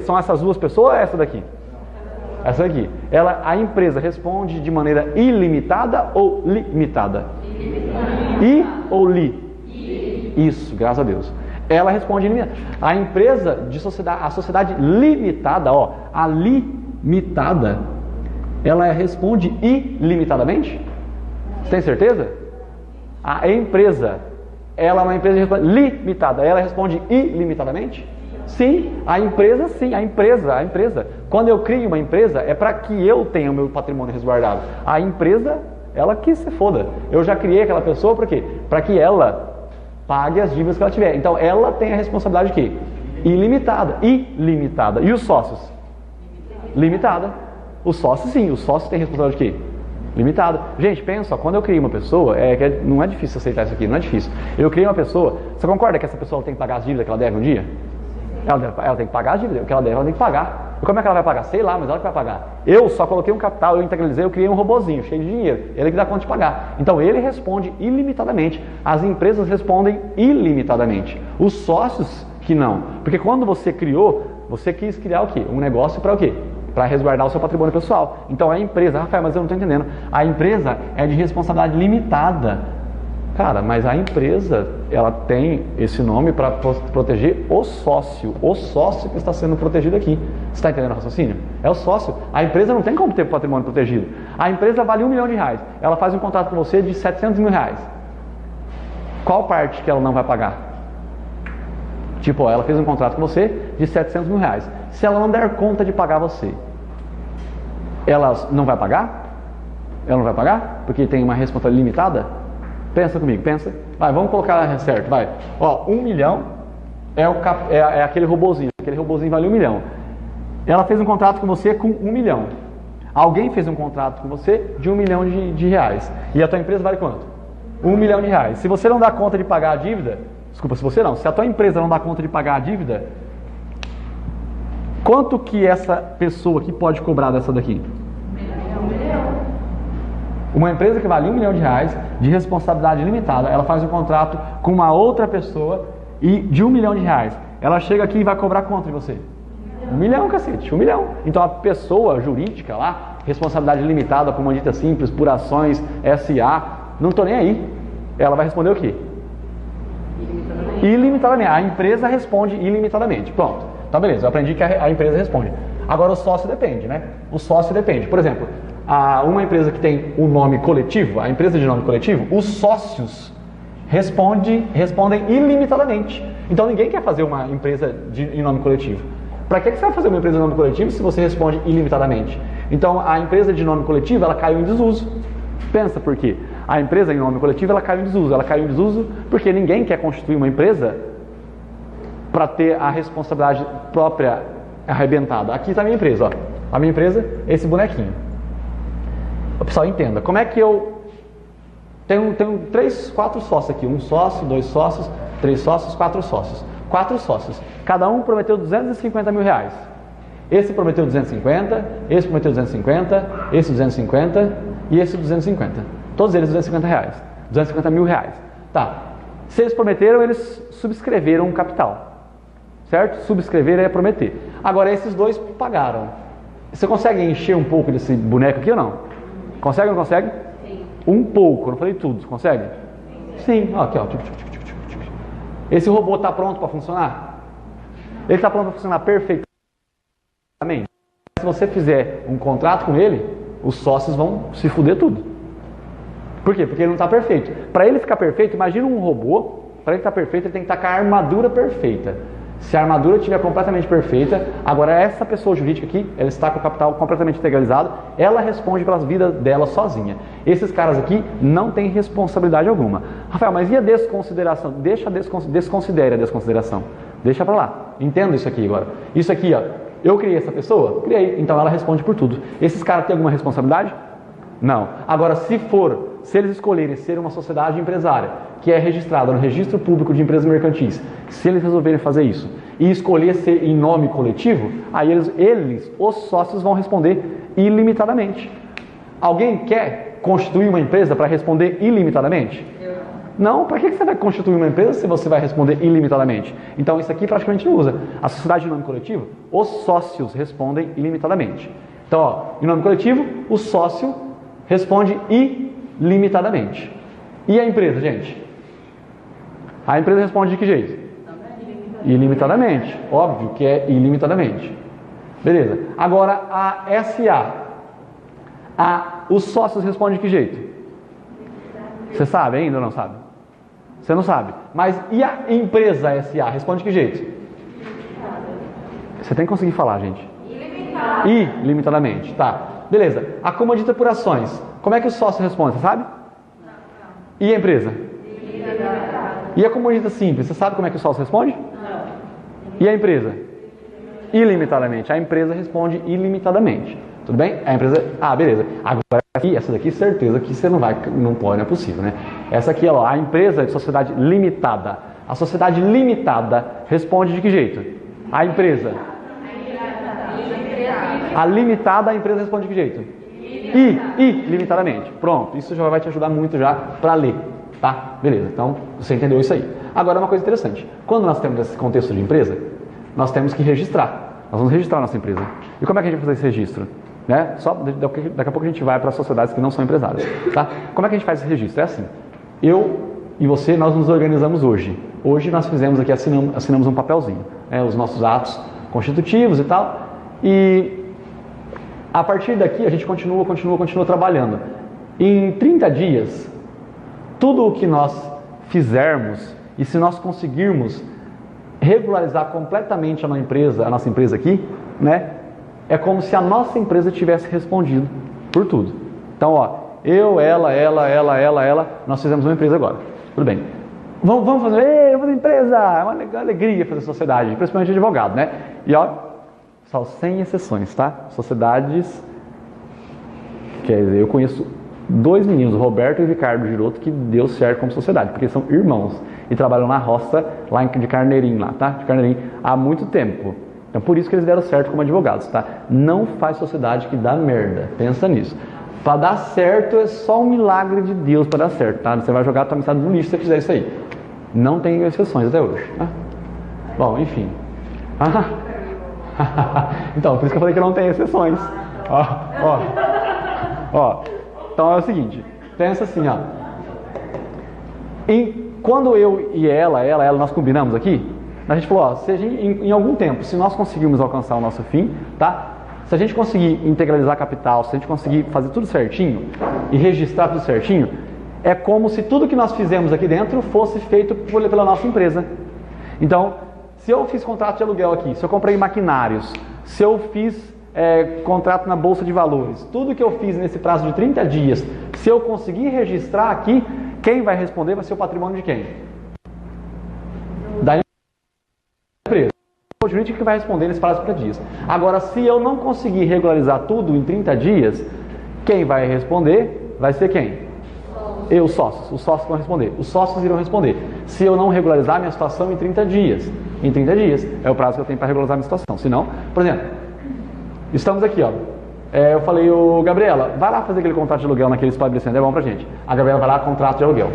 são essas duas pessoas ou é essa daqui? Essa aqui. A empresa responde de maneira ilimitada ou limitada? Ilimitada. I ou li? Isso, graças a Deus. Ela responde ilimitada. A empresa de sociedade, a sociedade limitada, a limitada, ela responde ilimitadamente? Você tem certeza? A empresa, ela é uma empresa limitada, ela responde ilimitadamente? Sim, a empresa. Quando eu crio uma empresa, é para que eu tenha o meu patrimônio resguardado. A empresa, ela que se foda. Eu já criei aquela pessoa para quê? Para que ela pague as dívidas que ela tiver. Então, ela tem a responsabilidade de quê? Ilimitada. E os sócios? Limitada. Os sócios, sim. Os sócios têm responsabilidade de quê? Limitada. Gente, pensa, quando eu criei uma pessoa, não é difícil aceitar isso aqui, não é difícil. Eu criei uma pessoa, você concorda que essa pessoa tem que pagar as dívidas que ela deve um dia? Ela tem que pagar a dívida, o que ela deve, ela tem que pagar. E como é que ela vai pagar? Sei lá, mas ela que vai pagar. Eu só coloquei um capital, eu integralizei, eu criei um robozinho cheio de dinheiro. Ele que dá conta de pagar. Então ele responde ilimitadamente. As empresas respondem ilimitadamente. Os sócios que não. Porque quando você criou, você quis criar o quê? Um negócio para o quê? Para resguardar o seu patrimônio pessoal. Então a empresa, Rafael, mas eu não estou entendendo. A empresa é de responsabilidade limitada. Cara, mas a empresa, ela tem esse nome para proteger o sócio que está sendo protegido aqui. Você está entendendo o raciocínio? É o sócio. A empresa não tem como ter patrimônio protegido. A empresa vale R$1 milhão. Ela faz um contrato com você de R$700 mil. Qual parte que ela não vai pagar? Tipo, ela fez um contrato com você de R$700 mil. Se ela não der conta de pagar você, ela não vai pagar? Ela não vai pagar? Porque tem uma responsabilidade limitada? Pensa comigo, pensa. Vai, vamos colocar certo, vai. Ó, 1 milhão é aquele robozinho. Aquele robozinho vale 1 milhão. Ela fez um contrato com você com 1 milhão. Alguém fez um contrato com você de 1 milhão de reais. E a tua empresa vale quanto? 1 milhão de reais. Se você não dá conta de pagar a dívida, Desculpa, se você não, se a tua empresa não dá conta de pagar a dívida, quanto que essa pessoa aqui pode cobrar dessa daqui? Uma empresa que vale R$1 milhão de responsabilidade limitada, ela faz um contrato com uma outra pessoa e de R$1 milhão. Ela chega aqui e vai cobrar quanto de você? R$1 milhão, cacete, R$1 milhão. Então a pessoa jurídica lá, responsabilidade limitada por uma dita simples, por ações, SA, não estou nem aí. Ela vai responder o quê? Ilimitadamente. A empresa responde ilimitadamente. Pronto. Então beleza, eu aprendi que a empresa responde. Agora o sócio depende, né? O sócio depende. Por exemplo, uma empresa que tem o nome coletivo, a empresa de nome coletivo, os sócios respondem ilimitadamente. Então ninguém quer fazer uma empresa em nome coletivo. Para que você vai fazer uma empresa de nome coletivo se você responde ilimitadamente? Então a empresa de nome coletivo, ela caiu em desuso. Pensa por quê? A empresa em nome coletivo, ela caiu em desuso. Ela caiu em desuso porque ninguém quer constituir uma empresa para ter a responsabilidade própria arrebentada. Aqui está a minha empresa, ó. A minha empresa, esse bonequinho. O pessoal entenda, como é que eu tenho 3, 4 sócios aqui, 1 sócio, 2 sócios, 3 sócios, 4 sócios. 4 sócios. Cada um prometeu R$250 mil. Esse prometeu 250, esse prometeu 250, esse 250 e esse 250. Todos eles R$250. R$250 mil. Tá. Se eles prometeram, eles subscreveram um capital. Certo? Subscrever é prometer. Agora esses dois pagaram. Você consegue encher um pouco desse boneco aqui ou não? Consegue ou não consegue? Sim. Um pouco, eu não falei tudo. Consegue? Sim. Aqui, ó. Esse robô está pronto para funcionar? Ele está pronto para funcionar perfeitamente. Se você fizer um contrato com ele, os sócios vão se fuder tudo. Por quê? Porque ele não está perfeito. Para ele ficar perfeito, imagina um robô, para ele estar perfeito, ele tem que estar com a armadura perfeita. Se a armadura estiver completamente perfeita, agora essa pessoa jurídica aqui, ela está com o capital completamente integralizado, ela responde pelas vidas dela sozinha. Esses caras aqui não têm responsabilidade alguma. Rafael, mas e a desconsideração? Desconsidere a desconsideração. Deixa pra lá. Entenda isso aqui agora. Isso aqui, ó, eu criei essa pessoa? Criei. Então ela responde por tudo. Esses caras têm alguma responsabilidade? Não. Agora, se eles escolherem ser uma sociedade empresária, que é registrada no Registro Público de Empresas Mercantis, se eles resolverem fazer isso e escolher ser em nome coletivo, aí eles, os sócios, vão responder ilimitadamente. Alguém quer constituir uma empresa para responder ilimitadamente? Não, para que você vai constituir uma empresa se você vai responder ilimitadamente? Então isso aqui praticamente não usa. A sociedade de nome coletivo, os sócios respondem ilimitadamente. Então, ó, em nome coletivo, o sócio responde ilimitadamente. E a empresa, gente? A empresa responde de que jeito? Ilimitadamente. Óbvio que é ilimitadamente. Beleza. Agora, a SA. Os sócios respondem de que jeito? Você sabe ainda ou não sabe? Você não sabe. Mas e a empresa SA? Responde de que jeito? Você tem que conseguir falar, gente. Ilimitadamente. Tá. Beleza. A comandita por ações. Como é que o sócio responde? Você sabe? E a empresa? E a comandita simples? Você sabe como é que o sócio responde? Não. E a empresa? Ilimitadamente. A empresa responde ilimitadamente. Tudo bem? A empresa... beleza. Agora aqui, essa daqui, certeza que você não pode, não é possível, né? Essa aqui, ó, a empresa de sociedade limitada. A sociedade limitada responde de que jeito? A empresa. A limitada, a empresa responde de que jeito? Limitadamente. Pronto, isso já vai te ajudar muito já para ler, tá? Beleza, então você entendeu isso aí. Agora uma coisa interessante, quando nós temos esse contexto de empresa, nós temos que registrar. Nós vamos registrar a nossa empresa. E como é que a gente vai fazer esse registro? Né? Só daqui a pouco a gente vai para sociedades que não são empresárias, tá? Como é que a gente faz esse registro? É assim, eu e você, nós nos organizamos hoje. Hoje nós fizemos aqui, assinamos um papelzinho, né? Os nossos atos constitutivos e tal, e a partir daqui a gente continua trabalhando. Em 30 dias, tudo o que nós fizermos, e se nós conseguirmos regularizar completamente a nossa empresa aqui, né, é como se a nossa empresa tivesse respondido por tudo. Então, ó, eu, ela, nós fizemos uma empresa agora. Tudo bem. Vamos fazer, vamos fazer empresa, é uma alegria fazer sociedade, principalmente advogado, né? E ó, só sem exceções, tá? Sociedades, quer dizer, eu conheço dois meninos, o Roberto e o Ricardo Giroto, que deu certo como sociedade, porque são irmãos e trabalham na roça lá de Carneirinho, lá, tá? De Carneirinho, há muito tempo. Então por isso que eles deram certo como advogados, tá? Não faz sociedade que dá merda, pensa nisso. Para dar certo é só um milagre de Deus para dar certo, tá? Você vai jogar a tua amizade no lixo se você fizer isso aí. Não tem exceções até hoje, tá? Bom, enfim. Então, por isso que eu falei que não tem exceções. Então é o seguinte, pensa assim, ó. Quando eu e ela, nós combinamos aqui, a gente falou, ó, se a gente, em algum tempo, se nós conseguirmos alcançar o nosso fim, tá? Se a gente conseguir integralizar capital, se a gente conseguir fazer tudo certinho e registrar tudo certinho, é como se tudo que nós fizemos aqui dentro fosse feito pela nossa empresa. Então, se eu fiz contrato de aluguel aqui, se eu comprei maquinários, se eu fiz contrato na Bolsa de Valores, tudo que eu fiz nesse prazo de 30 dias, se eu conseguir registrar aqui, quem vai responder vai ser o patrimônio de quem? Da empresa. O jurídico que vai responder nesse prazo de 30 dias. Agora, se eu não conseguir regularizar tudo em 30 dias, quem vai responder vai ser quem? Eu, os sócios vão responder. Os sócios irão responder. Se eu não regularizar minha situação em 30 dias. Em 30 dias é o prazo que eu tenho para regularizar minha situação. Se não, por exemplo, estamos aqui, ó. Eu falei, ô Gabriela, vai lá fazer aquele contrato de aluguel naquele estabelecimento, é bom pra gente. A Gabriela vai lá, contrato de aluguel.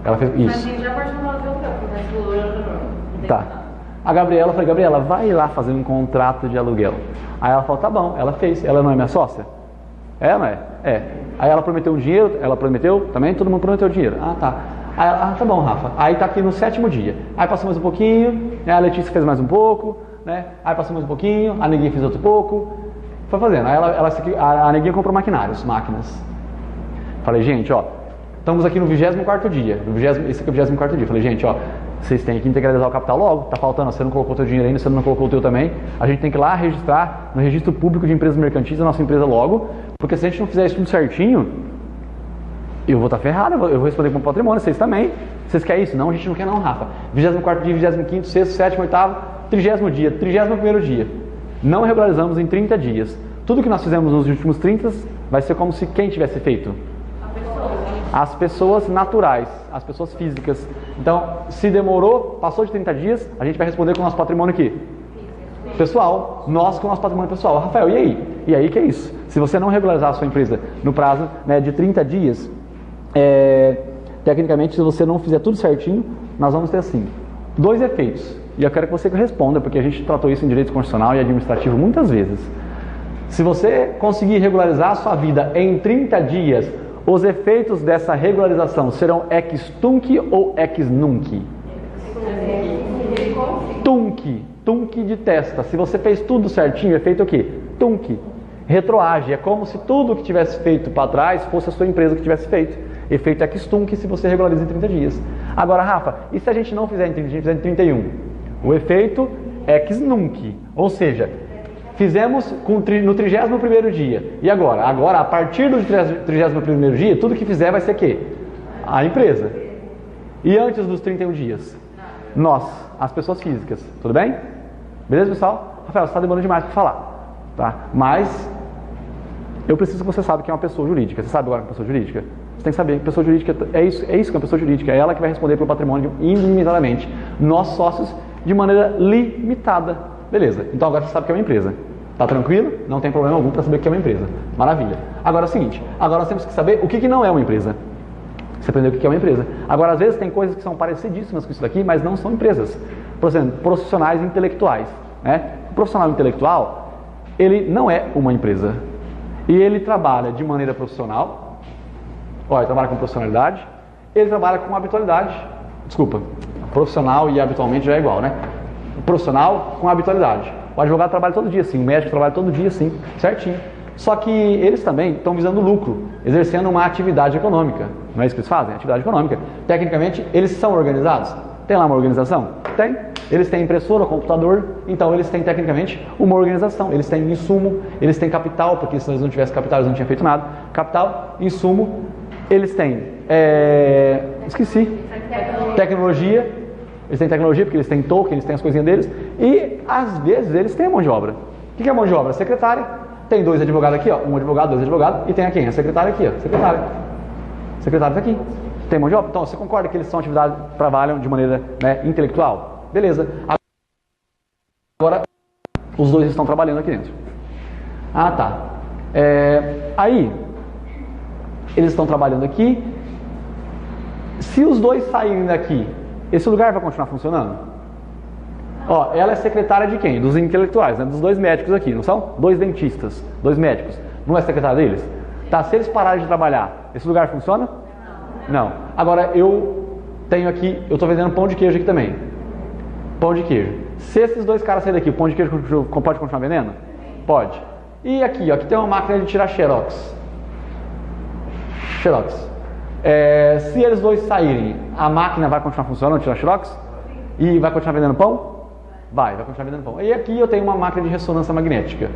Ela fez isso. Mas a gente já partiu do aluguel, Tá. A Gabriela, eu falei, Gabriela, vai lá fazer um contrato de aluguel. Aí ela falou, tá bom, ela fez. Ela não é minha sócia? É, não é? É. Aí ela prometeu um dinheiro, ela prometeu também, todo mundo prometeu dinheiro. Ah, tá. Aí ela, tá bom, Rafa. Aí tá aqui no 7º dia. Aí passou mais um pouquinho, a Letícia fez mais um pouco, né? Aí passou mais um pouquinho, a Neguinha fez outro pouco. Foi fazendo. Aí a Neguinha comprou máquinas. Falei, gente, ó, estamos aqui no 24º dia. Esse aqui é o 24º dia. Falei, gente, ó, vocês têm que integralizar o capital logo. Tá faltando, você não colocou o teu dinheiro ainda, você não colocou o teu também. A gente tem que ir lá registrar no registro público de empresas mercantis a nossa empresa logo, porque se a gente não fizer isso tudo certinho, eu vou estar ferrado, eu vou responder com o patrimônio, vocês também. Vocês querem isso? Não, a gente não quer não, Rafa. 24º dia, 25º, 6º, 7º, 8º, 30º dia, 31º dia. Não regularizamos em 30 dias. Tudo que nós fizemos nos últimos 30 vai ser como se quem tivesse feito? As pessoas naturais, as pessoas físicas. Então, se demorou, passou de 30 dias, a gente vai responder com o nosso patrimônio aqui. Pessoal, nós com o nosso patrimônio pessoal. Rafael, e aí? E aí que é isso? Se você não regularizar a sua empresa no prazo, né, de 30 dias, tecnicamente, se você não fizer tudo certinho, nós vamos ter assim, 2 efeitos. E eu quero que você responda, porque a gente tratou isso em direito constitucional e administrativo muitas vezes. Se você conseguir regularizar a sua vida em 30 dias, os efeitos dessa regularização serão ex tunc ou ex nunc? Tunc de testa. Se você fez tudo certinho, efeito o quê? Tunc. Retroage. É como se tudo que tivesse feito para trás fosse a sua empresa que tivesse feito. Efeito ex tunc se você regulariza em 30 dias. Agora, Rafa, e se a gente não fizer em 30, a gente fizer em 31? O efeito ex nunc. Ou seja, fizemos no 31º dia. E agora? Agora, a partir do 31º dia, tudo que fizer vai ser o quê? A empresa. E antes dos 31 dias? Nós, as pessoas físicas. Tudo bem? Beleza, pessoal? Rafael, você está demorando demais para falar. Tá? Mas eu preciso que você saiba que é uma pessoa jurídica. Você sabe agora que é uma pessoa jurídica? Você tem que saber que pessoa jurídica é isso que é uma pessoa jurídica. É ela que vai responder pelo patrimônio ilimitadamente. Nós, sócios, de maneira limitada. Beleza, então agora você sabe que é uma empresa. Tá tranquilo? Não tem problema algum para saber que é uma empresa. Maravilha. Agora é o seguinte, agora nós temos que saber o que não é uma empresa. Você aprendeu o que é uma empresa. Agora, às vezes, tem coisas que são parecidíssimas com isso daqui, mas não são empresas. Por exemplo, profissionais intelectuais. Né? O profissional intelectual, ele não é uma empresa. E ele trabalha de maneira profissional. Ele trabalha com profissionalidade. Ele trabalha com habitualidade. Desculpa, profissional e habitualmente já é igual, né? O profissional com habitualidade. O advogado trabalha todo dia, sim. O médico trabalha todo dia, sim. Certinho. Só que eles também estão visando lucro, exercendo uma atividade econômica. Não é isso que eles fazem? Atividade econômica. Tecnicamente, eles são organizados? Tem lá uma organização? Tem. Eles têm impressora, computador, então eles têm tecnicamente uma organização. Eles têm insumo, eles têm capital, porque se eles não tivessem capital, eles não tinham feito nada. Capital, insumo, eles têm... Tecnologia. Eles têm tecnologia, porque eles têm token, eles têm as coisinhas deles. E, às vezes, eles têm a mão de obra. O que é a mão de obra? Secretária. Tem dois advogados aqui, ó, um advogado, dois advogados, e tem a quem? A secretária aqui, ó, secretária. A secretária está aqui. Tem mão de obra? Então, você concorda que eles são atividades que trabalham de maneira, né, intelectual? Beleza. Agora, os dois estão trabalhando aqui dentro. Ah, tá. Aí, eles estão trabalhando aqui. Se os dois saírem daqui, esse lugar vai continuar funcionando? Ó, ela é secretária de quem? Dos intelectuais, né? Dos dois médicos aqui, não são? Dois dentistas, dois médicos. Não é secretária deles? Tá, se eles pararem de trabalhar, esse lugar funciona? Não. Agora, eu tenho aqui, eu estou vendendo pão de queijo aqui também. Pão de queijo. Se esses dois caras saírem daqui, o pão de queijo pode continuar vendendo? Pode. E aqui, ó, aqui tem uma máquina de tirar xerox. Xerox. Se eles dois saírem, a máquina vai continuar funcionando, tirar xerox? E vai continuar vendendo pão? Vai continuar vendendo pão. E aqui eu tenho uma máquina de ressonância magnética.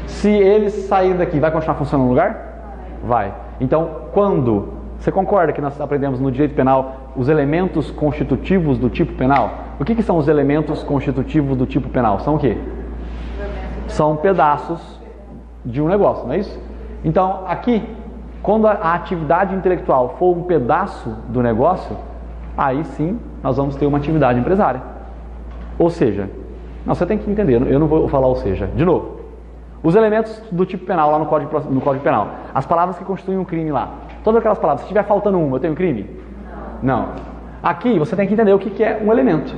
Se eles saírem daqui, vai continuar funcionando no lugar? Vai. Então, quando... Você concorda que nós aprendemos no direito penal os elementos constitutivos do tipo penal? O que são os elementos constitutivos do tipo penal? São o quê? São pedaços de um negócio, não é isso? Então, aqui, quando a atividade intelectual for um pedaço do negócio, aí sim nós vamos ter uma atividade empresária. Ou seja, você tem que entender, eu não vou falar ou seja. De novo, os elementos do tipo penal lá no Código Penal, as palavras que constituem um crime lá, todas aquelas palavras, se estiver faltando uma, eu tenho crime? Não. Aqui você tem que entender o que é um elemento.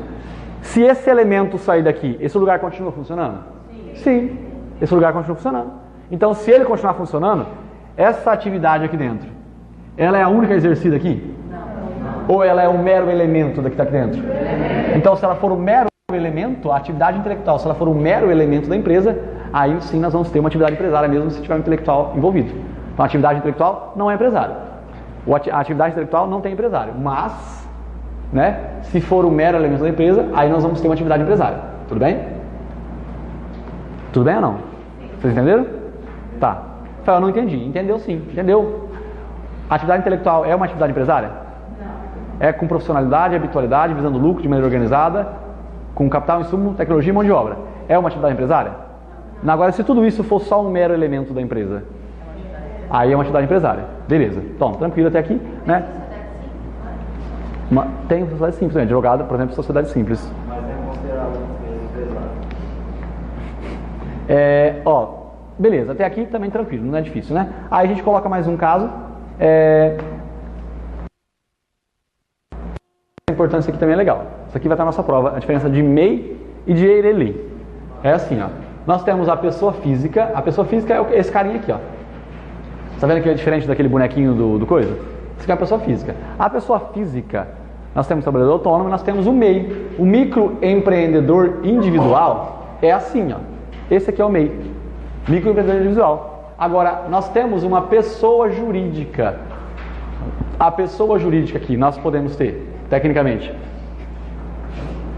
Se esse elemento sair daqui, esse lugar continua funcionando? Sim. Esse lugar continua funcionando. Então, se ele continuar funcionando, essa atividade aqui dentro, ela é a única exercida aqui? Não. Ou ela é um mero elemento da que está aqui dentro? Então, se ela for um mero elemento, a atividade intelectual, se ela for um mero elemento da empresa, aí sim nós vamos ter uma atividade empresária mesmo se tiver um intelectual envolvido. Então, a atividade intelectual não é empresário. A atividade intelectual não tem empresário. Mas, né, se for um mero elemento da empresa, aí nós vamos ter uma atividade empresária. Tudo bem? Tudo bem ou não? Vocês entenderam? Tá. Eu não entendi. Entendeu sim. Entendeu? A atividade intelectual é uma atividade empresária? Não. É com profissionalidade, habitualidade, visando lucro de maneira organizada, com capital, insumo, tecnologia e mão de obra. É uma atividade empresária? Não. Agora, se tudo isso for só um mero elemento da empresa, aí é uma atividade empresária. Beleza. Então, tranquilo até aqui, né? Tem sociedade simples, né? Advogado, por exemplo, sociedade simples. Mas é considerado empresário. Beleza, até aqui também tranquilo, não é difícil, né? Aí a gente coloca mais um caso. A importância aqui também é legal. Isso aqui vai estar na nossa prova, a diferença de MEI e de EIRELI. É assim, ó. Nós temos a pessoa física é esse carinha aqui, ó. Tá vendo que é diferente daquele bonequinho do coisa? Isso aqui é a pessoa física. A pessoa física, nós temos o trabalhador autônomo e nós temos o MEI. O microempreendedor individual é assim, ó. Esse aqui é o MEI. Microempreendedor individual. Agora, nós temos uma pessoa jurídica. A pessoa jurídica aqui, nós podemos ter, tecnicamente,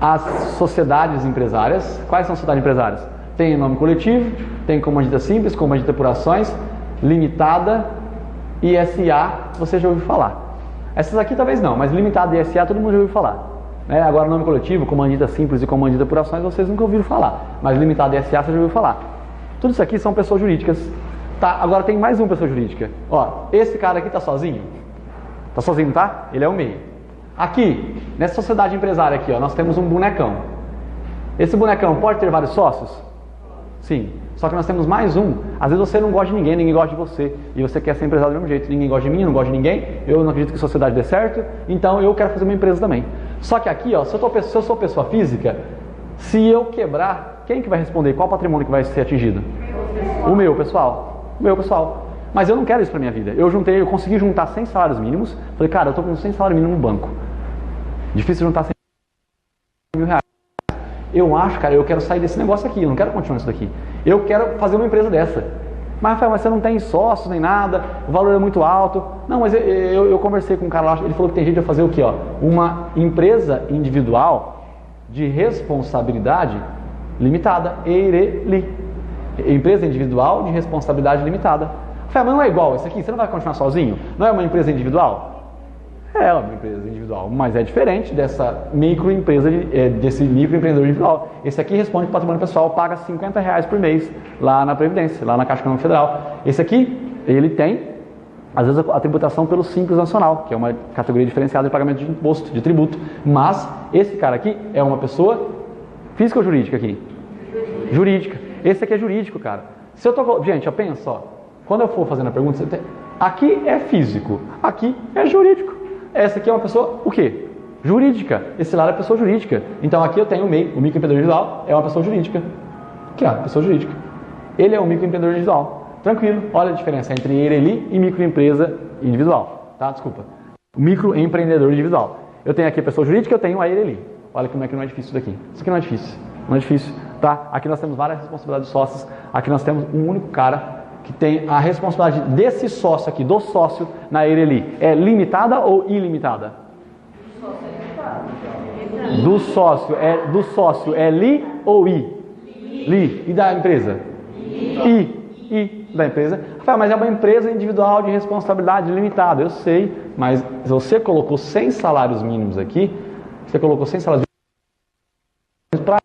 as sociedades empresárias. Quais são as sociedades empresárias? Tem nome coletivo, tem comandita simples, comandita por ações, limitada e SA, você já ouviu falar. Essas aqui talvez não, mas limitada e SA todo mundo já ouviu falar. Né? Agora nome coletivo, comandita simples e comandita por ações, vocês nunca ouviram falar. Mas limitada e SA você já ouviu falar. Tudo isso aqui são pessoas jurídicas. Tá, agora tem mais uma pessoa jurídica. Ó, esse cara aqui tá sozinho? Tá sozinho, tá? Ele é o MEI. Aqui, nessa sociedade empresária aqui, ó, nós temos um bonecão. Esse bonecão pode ter vários sócios? Sim. Só que nós temos mais um. Às vezes você não gosta de ninguém, ninguém gosta de você. E você quer ser empresário do mesmo jeito. Ninguém gosta de mim, eu não gosto de ninguém. Eu não acredito que a sociedade dê certo. Então eu quero fazer uma empresa também. Só que aqui, ó, se eu sou pessoa física, se eu quebrar, quem que vai responder? Qual patrimônio que vai ser atingido? O meu, pessoal. O meu, pessoal. Mas eu não quero isso pra minha vida. Eu consegui juntar 100 salários mínimos. Falei, cara, eu tô com 100 salários mínimos no banco. Difícil juntar 100 mil reais. Eu acho, cara, eu quero sair desse negócio aqui, eu não quero continuar isso daqui. Eu quero fazer uma empresa dessa. Mas, Rafael, mas você não tem sócios nem nada, o valor é muito alto. Não, mas eu conversei com um cara lá, ele falou que tem jeito de fazer o quê? Ó? Uma empresa individual de responsabilidade limitada, EIRELI. Empresa individual de responsabilidade limitada. Rafael, mas não é igual isso aqui? Você não vai continuar sozinho? Não é uma empresa individual? É uma empresa individual, mas é diferente dessa microempresa, desse microempreendedor individual. Esse aqui responde que o patrimônio pessoal paga R$50 por mês lá na Previdência, lá na Caixa Econômica Federal. Esse aqui, ele tem, às vezes, a tributação pelo Simples Nacional, que é uma categoria diferenciada de pagamento de imposto, de tributo. Mas esse cara aqui é uma pessoa física ou jurídica aqui? Jurídica. Esse aqui é jurídico, cara. Se eu tô... Gente, ó, pensa, ó. Quando eu for fazendo a pergunta, aqui é físico, aqui é jurídico. Essa aqui é uma pessoa, o quê? Jurídica. Esse lado é pessoa jurídica. Então aqui eu tenho o MEI, o microempreendedor individual, é uma pessoa jurídica. Aqui, ó, pessoa jurídica. Ele é um microempreendedor individual. Tranquilo. Olha a diferença entre ele ali e microempresa individual. Tá? Desculpa. Microempreendedor individual. Eu tenho aqui a pessoa jurídica, eu tenho a ele ali. Olha como é que não é difícil isso daqui. Isso aqui não é difícil. Não é difícil. Tá? Aqui nós temos várias responsabilidades de sócios. Aqui nós temos um único cara que tem a responsabilidade desse sócio aqui, do sócio na Eireli. É limitada ou ilimitada? Do sócio é li ou i? Li. E da empresa? I da empresa. Mas é uma empresa individual de responsabilidade limitada. Eu sei, mas você colocou 100 salários mínimos aqui, você colocou 100 salários mínimos para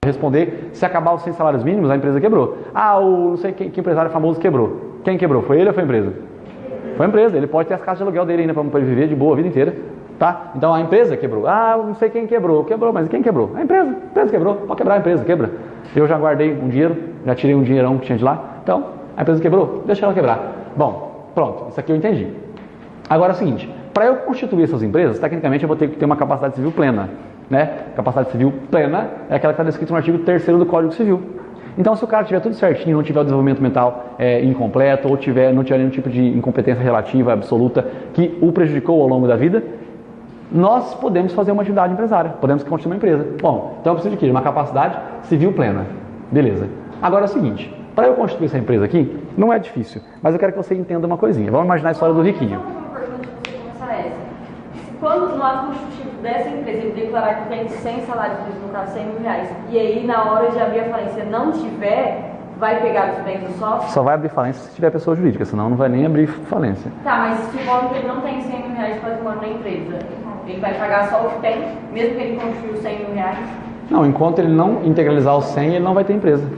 responder, se acabar os 100 salários mínimos, a empresa quebrou. O não sei que empresário famoso quebrou. Quem quebrou? Foi ele ou foi a empresa? Foi a empresa. Ele pode ter as casas de aluguel dele ainda para ele viver de boa a vida inteira. Tá? Então a empresa quebrou. Não sei quem quebrou. Quebrou, mas quem quebrou? A empresa. A empresa quebrou. Pode quebrar a empresa, quebra. Eu já guardei um dinheiro, já tirei um dinheirão que tinha de lá. Então, a empresa quebrou, deixa ela quebrar. Bom, pronto, isso aqui eu entendi. Agora é o seguinte, para eu constituir essas empresas, tecnicamente eu vou ter que ter uma capacidade civil plena. Né? Capacidade civil plena é aquela que está descrita no artigo 3º do Código Civil. Então, se o cara tiver tudo certinho, não tiver o desenvolvimento mental incompleto, ou não tiver nenhum tipo de incompetência relativa, absoluta, que o prejudicou ao longo da vida, nós podemos fazer uma atividade empresária, podemos constituir uma empresa. Bom, então eu preciso de quê? De uma capacidade civil plena. Beleza. Agora é o seguinte, para eu constituir essa empresa aqui, não é difícil, mas eu quero que você entenda uma coisinha. Vamos imaginar a história do riquinho. Quando no ato constitutivo dessa empresa ele declarar que tem 100 salários mínimos, no caso 100 mil reais, e aí na hora de abrir a falência não tiver, vai pegar os bens do sócio? Só vai abrir falência se tiver pessoa jurídica, senão não vai nem abrir falência. Tá, mas se supor que ele não tem 100 mil reais de patrimônio na empresa, ele vai pagar só o que tem, mesmo que ele constituiu 100 mil reais? Não, enquanto ele não integralizar os 100, ele não vai ter empresa.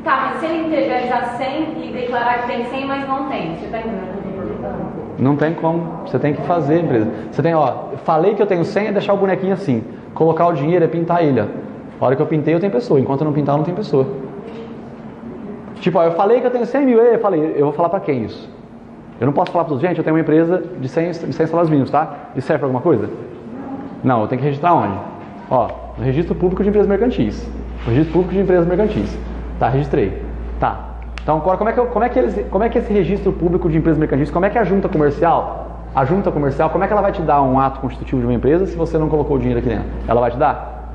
Tá, mas se ele integralizar 100 e declarar que tem 100, mas não tem, você tá entendendo o que eu tô perguntando? Não tem como, você tem que fazer, empresa. Você tem, falei que eu tenho 100 é deixar o bonequinho assim. Colocar o dinheiro é pintar ele, ó. A hora que eu pintei, eu tenho pessoa. Enquanto eu não pintar, não tem pessoa. Tipo, eu falei que eu tenho 100 mil, eu vou falar pra quem isso? Eu não posso falar para os gente, eu tenho uma empresa de 100 salários mínimos, tá? Isso serve pra alguma coisa? Não, eu tenho que registrar onde? No Registro Público de Empresas Mercantis. No Registro Público de Empresas Mercantis. Tá, registrei. Tá. Então, agora, como é que esse registro público de empresas mercantis, como é que a junta comercial, como é que ela vai te dar um ato constitutivo de uma empresa se você não colocou o dinheiro aqui dentro? Ela vai te dar?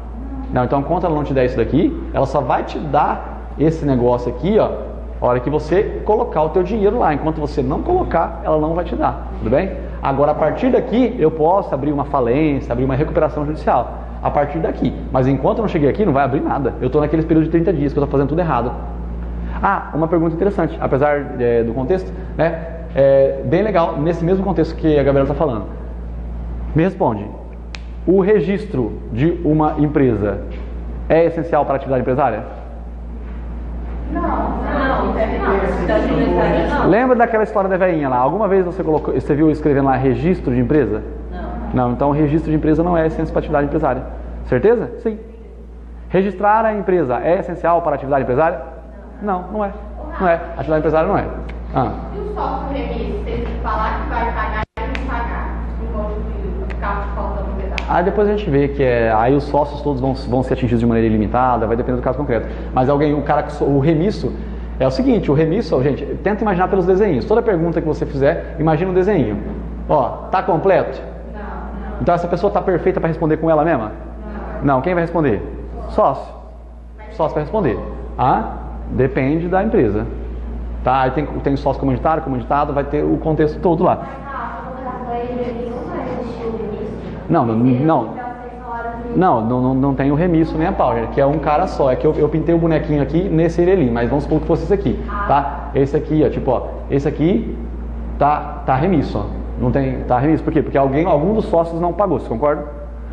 Não, então, enquanto ela não te der isso daqui, ela só vai te dar esse negócio aqui, ó, a hora que você colocar o teu dinheiro lá. Enquanto você não colocar, ela não vai te dar, tudo bem? Agora, a partir daqui, eu posso abrir uma falência, abrir uma recuperação judicial. A partir daqui. Mas enquanto eu não cheguei aqui, não vai abrir nada. Eu estou naqueles períodos de 30 dias que eu estou fazendo tudo errado. Uma pergunta interessante, apesar do contexto, né? Bem legal, nesse mesmo contexto que a Gabriela está falando. Me responde, o registro de uma empresa é essencial para a atividade empresária? Não. Lembra daquela história da velhinha lá? Alguma vez você viu escrevendo lá registro de empresa? Não, então o registro de empresa não é essencial para a atividade empresária. Certeza? Sim. Registrar a empresa é essencial para a atividade empresária? Não é. Não é. A atividade empresária não é. E o sócio remisso, se ele falar que vai pagar e não pagar, enquanto ficar de falta no pedaço? Depois a gente vê que aí os sócios todos vão ser atingidos de maneira ilimitada, vai depender do caso concreto. Mas o remisso, é o seguinte, o remisso, gente, tenta imaginar pelos desenhos. Toda pergunta que você fizer, imagina um desenho. Tá completo? Não. Então essa pessoa tá perfeita para responder com ela mesma? Não. Quem vai responder? Sócio. Sócio vai responder. Depende da empresa. Tá? Aí tem sócio comunitário, comunitado, vai ter o contexto todo lá. Não tem o remisso nem a pau, que é um cara só. É que eu pintei o bonequinho aqui nesse Eireli, mas vamos supor que fosse esse aqui, tá? Esse aqui, esse aqui tá remisso, Não tem, tá remisso. Por quê? Porque algum dos sócios não pagou, você concorda?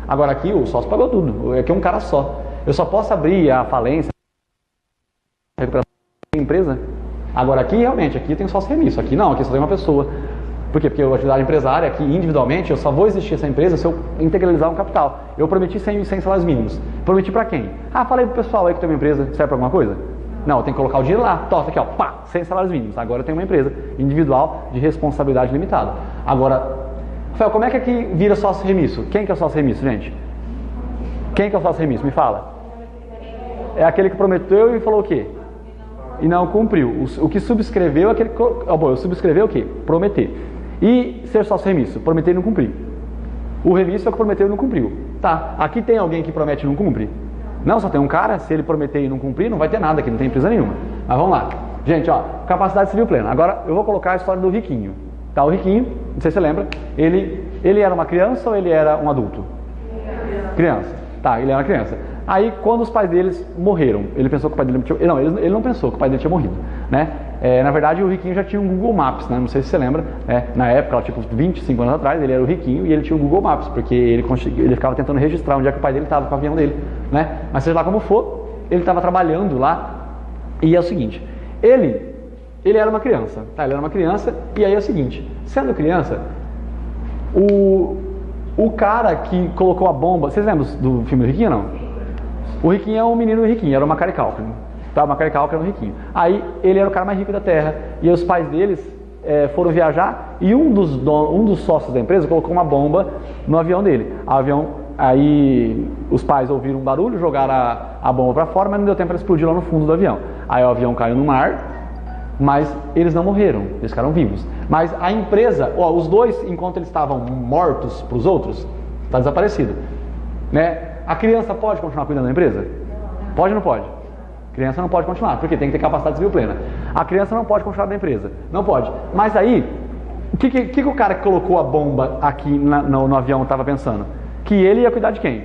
Agora aqui o sócio pagou tudo, aqui é um cara só. Eu só posso abrir a falência, a recuperação da empresa. Agora aqui realmente, aqui tem sócio remisso, aqui não, aqui só tem uma pessoa. Por quê? Porque a atividade empresária, aqui individualmente, eu só vou existir essa empresa se eu integralizar um capital. Eu prometi 100 salários mínimos. Prometi para quem? Ah, falei pro pessoal aí que tem uma empresa, serve para alguma coisa? Não, eu tenho que colocar o dinheiro lá, toca aqui ó, pá, 100 salários mínimos. Agora eu tenho uma empresa individual de responsabilidade limitada. Agora, Rafael, como é que aqui vira sócio remisso? Quem que é o sócio remisso, gente? Quem que é o sócio remisso? Me fala. É aquele que prometeu e falou o quê? E não cumpriu. O que subscreveu é aquele que... eu subscreveu o quê? Prometer. E ser sócio remisso? Prometer e não cumprir. O remisso é o que prometeu e não cumpriu. Tá, aqui tem alguém que promete e não cumpre? Não, só tem um cara, se ele prometer e não cumprir, não vai ter nada aqui, não tem empresa nenhuma. Mas vamos lá. Gente, ó, capacidade civil plena. Agora eu vou colocar a história do riquinho. Tá, o riquinho, não sei se você lembra, ele era uma criança ou ele era um adulto? Criança. Tá, ele era uma criança. Aí, quando os pais deles morreram, ele pensou que o pai dele tinha... Não, ele não pensou que o pai dele tinha morrido, né? Na verdade, o riquinho já tinha um Google Maps, né? Não sei se você lembra, né? Na época, tipo 25 anos atrás, ele era o riquinho e ele tinha um Google Maps, porque ele ficava tentando registrar onde é que o pai dele estava com o avião dele, né? Mas seja lá como for, ele estava trabalhando lá e é o seguinte, ele era uma criança, tá? Ele era uma criança e aí é o seguinte, sendo criança, o cara que colocou a bomba, vocês lembram do filme do Riquinho, não? O riquinho é um menino riquinho, era o Macaulay Culkin, tá? O Macaulay Culkin era um riquinho. Aí ele era o cara mais rico da terra e os pais deles foram viajar e um dos sócios da empresa colocou uma bomba no avião dele. Aí os pais ouviram um barulho, jogaram a bomba para fora, mas não deu tempo para explodir lá no fundo do avião. Aí o avião caiu no mar, mas eles não morreram, eles ficaram vivos. Mas a empresa, os dois, enquanto eles estavam mortos para os outros, está desaparecido, né? A criança pode continuar cuidando da empresa? Pode ou não pode? A criança não pode continuar, porque tem que ter capacidade civil plena. A criança não pode continuar da empresa. Não pode. Mas aí, o que o cara que colocou a bomba aqui no avião estava pensando? Que ele ia cuidar de quem?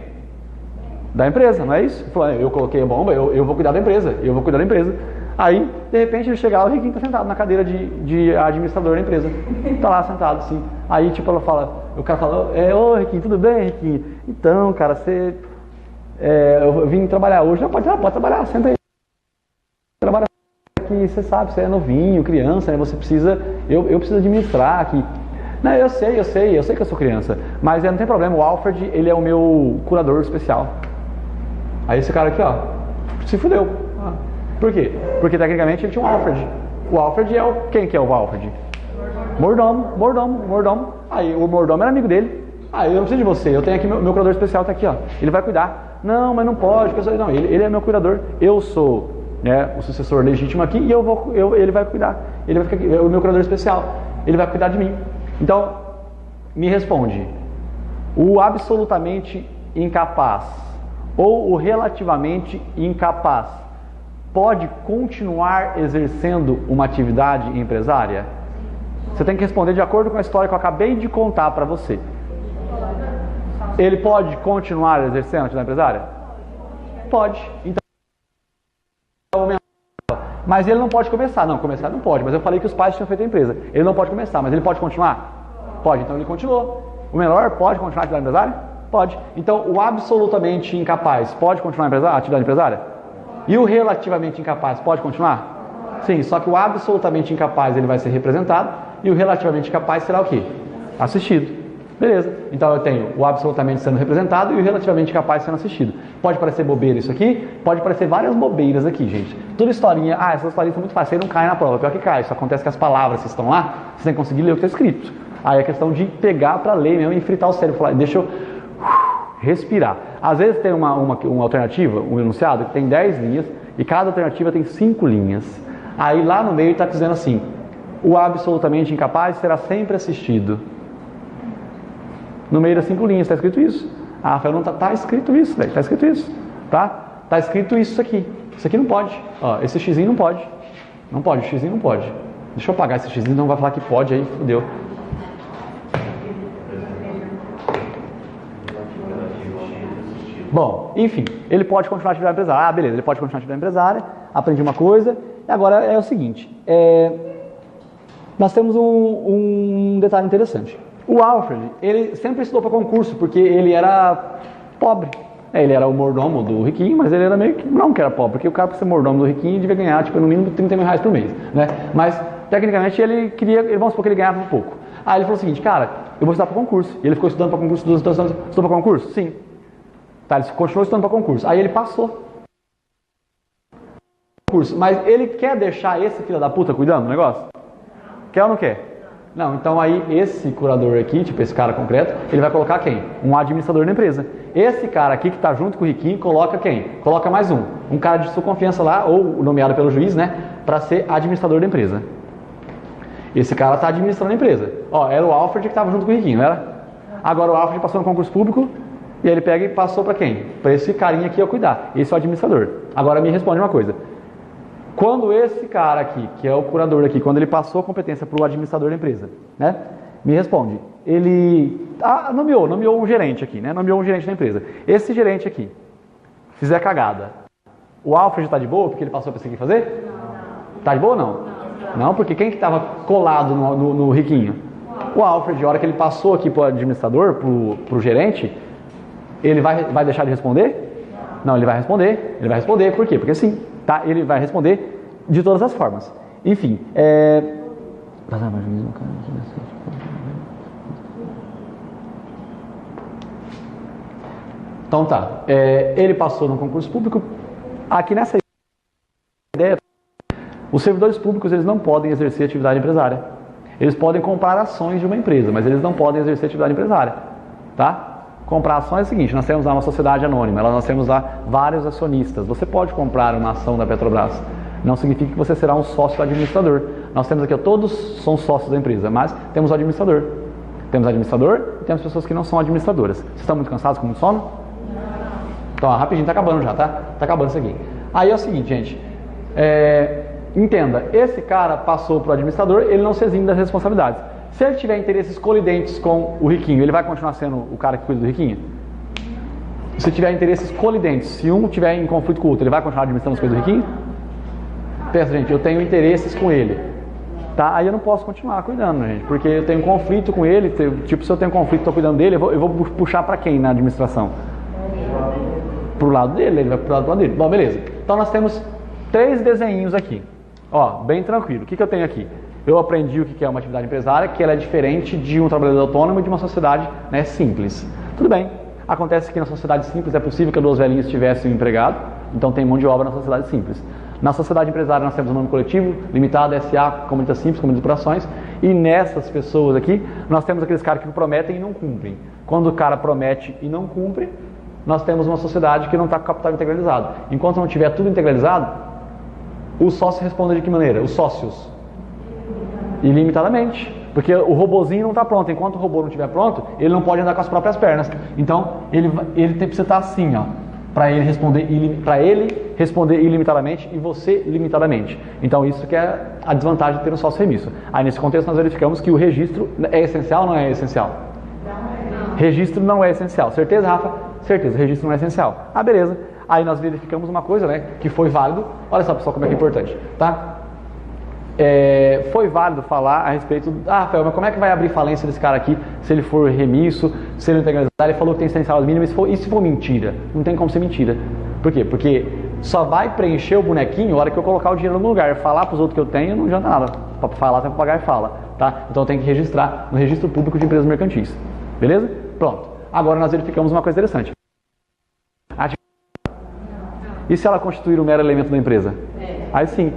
Da empresa, não é isso? Ele falou, eu coloquei a bomba, eu vou cuidar da empresa, eu vou cuidar da empresa. Aí, de repente, ele chega lá, o riquinho está sentado na cadeira de administrador da empresa. Está lá sentado, assim. Aí, tipo, o cara fala, ô Riquinho, tudo bem, Riquinho? Então, cara, eu vim trabalhar hoje. Não, pode trabalhar, senta aí. Trabalha aqui, você sabe, você é novinho, criança, né? Você precisa, eu preciso administrar aqui. Não, eu sei que eu sou criança. Mas não tem problema, o Alfred, ele é o meu curador especial. Aí esse cara aqui, ó, se fudeu. Por quê? Porque tecnicamente ele tinha um Alfred. O Alfred quem que é o Alfred? Mordomo. Aí o mordomo era amigo dele. Eu não preciso de você, eu tenho aqui meu curador especial, tá aqui, ó. Ele vai cuidar. Não, mas não pode, não, ele é meu curador. Eu sou, né, o sucessor legítimo aqui e ele vai cuidar. Ele vai ficar, o meu curador especial. Ele vai cuidar de mim. Então, me responde. O absolutamente incapaz ou o relativamente incapaz pode continuar exercendo uma atividade empresária? Você tem que responder de acordo com a história que eu acabei de contar para você. Ele pode continuar exercendo a atividade empresária? Pode. Então, mas ele não pode começar. Não, começar não pode. Mas eu falei que os pais tinham feito a empresa. Ele não pode começar, mas ele pode continuar? Pode. Então ele continuou. O menor pode continuar a atividade empresária? Pode. Então o absolutamente incapaz pode continuar a atividade empresária? E o relativamente incapaz pode continuar? Sim, só que o absolutamente incapaz ele vai ser representado e o relativamente capaz será o quê? Assistido. Beleza. Então eu tenho o absolutamente sendo representado e o relativamente capaz sendo assistido. Pode parecer bobeira isso aqui, pode parecer várias bobeiras aqui, gente. Tudo historinha, essas historinhas são muito fáceis, aí não cai na prova. Pior que cai, isso acontece que as palavras que estão lá, você tem que conseguir ler o que está escrito. Aí é questão de pegar para ler mesmo e fritar o cérebro. Falar, deixa eu respirar. Às vezes tem uma alternativa, um enunciado que tem 10 linhas e cada alternativa tem 5 linhas. Aí lá no meio está dizendo assim, o absolutamente incapaz será sempre assistido. No meio das 5 linhas está escrito isso. Rafael, não está escrito isso, velho. Está escrito isso, tá? Está escrito isso aqui. Isso aqui não pode. Ó, esse xizinho não pode. Não pode, o xizinho não pode. Deixa eu apagar esse xizinho, não vai falar que pode, aí fodeu. Bom, enfim, ele pode continuar a atividade empresária. Beleza, ele pode continuar a atividade empresária. Aprendi uma coisa. E agora é o seguinte, Nós temos um detalhe interessante. O Alfred, ele sempre estudou para concurso, porque ele era pobre. Ele era o mordomo do riquinho, mas ele era meio que, não que era pobre, porque o cara, para ser mordomo do riquinho, devia ganhar, tipo, no mínimo 30 mil reais por mês, né? Mas, tecnicamente, ele queria, vamos supor que ele ganhava pouco. Aí ele falou o seguinte, cara, eu vou estudar para concurso. E ele ficou estudando para concurso, estudou para concurso? Sim. Tá, ele continuou estudando para concurso. Aí ele passou. Mas ele quer deixar esse filho da puta cuidando do negócio? Quer ou não quer? Não, então aí esse curador aqui, tipo esse cara concreto, ele vai colocar quem? Um administrador da empresa. Esse cara aqui que está junto com o riquinho, coloca quem? Coloca mais um cara de sua confiança lá, ou nomeado pelo juiz, né? Para ser administrador da empresa. Esse cara está administrando a empresa. Ó, era o Alfred que estava junto com o riquinho, não era? Agora o Alfred passou no concurso público, e aí ele pega e passou para quem? Para esse carinha aqui eu cuidar. Esse é o administrador. Agora me responde uma coisa. Quando esse cara aqui, que é o curador aqui, quando ele passou a competência para o administrador da empresa, né? Me responde. Ele nomeou um gerente aqui, né? Nomeou um gerente da empresa. Esse gerente aqui fizer cagada. O Alfred está de boa porque ele passou para esse aqui fazer? Não. Tá de boa ou não? Não, porque quem que estava colado no riquinho? O Alfred. A hora que ele passou aqui para o administrador, para o gerente, ele vai deixar de responder? Não, ele vai responder. Ele vai responder. Por quê? Porque sim. Tá? Ele vai responder de todas as formas. Enfim, então tá. Ele passou no concurso público. Aqui nessa ideia, os servidores públicos eles não podem exercer atividade empresária. Eles podem comprar ações de uma empresa, mas eles não podem exercer atividade empresária. Tá? Comprar ações é o seguinte, nós temos lá uma sociedade anônima, nós temos lá vários acionistas. Você pode comprar uma ação da Petrobras, não significa que você será um sócio administrador. Nós temos aqui, todos são sócios da empresa, mas temos o administrador. Temos administrador e temos pessoas que não são administradoras. Vocês estão muito cansados, com muito sono? Então, rapidinho, tá acabando já, tá? Tá acabando isso aqui. Aí é o seguinte, gente, entenda, esse cara passou para o administrador, ele não se exime das responsabilidades. Se ele tiver interesses colidentes com o riquinho, ele vai continuar sendo o cara que cuida do riquinho? Se tiver interesses colidentes, se um tiver em conflito com o outro, ele vai continuar administrando as coisas do riquinho? Pensa, gente, eu tenho interesses com ele. Tá? Aí eu não posso continuar cuidando, gente, porque eu tenho conflito com ele. Tipo, se eu tenho conflito e estou cuidando dele, eu vou puxar para quem na administração? Pro lado dele, ele vai pro lado dele. Bom, beleza. Então nós temos 3 desenhinhos aqui. Ó, bem tranquilo. O que eu tenho aqui? Eu aprendi o que é uma atividade empresária, que ela é diferente de um trabalhador autônomo e de uma sociedade, né, simples. Tudo bem. Acontece que na sociedade simples é possível que 2 velhinhos tivessem um empregado, então tem mão de obra na sociedade simples. Na sociedade empresária nós temos um nome coletivo, limitado, SA, comunidade simples, comunidade de operações, e nessas pessoas aqui, nós temos aqueles caras que prometem e não cumprem. Quando o cara promete e não cumpre, nós temos uma sociedade que não está com o capital integralizado. Enquanto não tiver tudo integralizado, os sócios respondem de que maneira? Os sócios. Ilimitadamente, porque o robozinho não está pronto. Enquanto o robô não estiver pronto, ele não pode andar com as próprias pernas. Então ele precisa estar assim, ó, para ele responder ilimitadamente e você limitadamente. Então isso que é a desvantagem de ter um sócio remisso. Aí nesse contexto nós verificamos que o registro é essencial ou não é essencial? Não. Registro não é essencial. Certeza, Rafa? Certeza, registro não é essencial. Ah, beleza. Aí nós verificamos uma coisa, né, que foi válido. Olha só, pessoal, como é que é importante, tá? Foi válido falar a respeito Rafael, mas como é que vai abrir falência desse cara aqui se ele for remisso, se ele não integralizar? Ele falou que tem 100 salários mínimos, e se for mentira? Não tem como ser mentira. Por quê? Porque só vai preencher o bonequinho a hora que eu colocar o dinheiro no lugar. Falar para os outros que eu tenho não adianta nada. Para falar tem que pagar e fala, tá? Então eu tenho que registrar no registro público de empresas mercantis. Beleza? Pronto. Agora nós verificamos uma coisa interessante. E se ela constituir um mero elemento da empresa? Aí sim,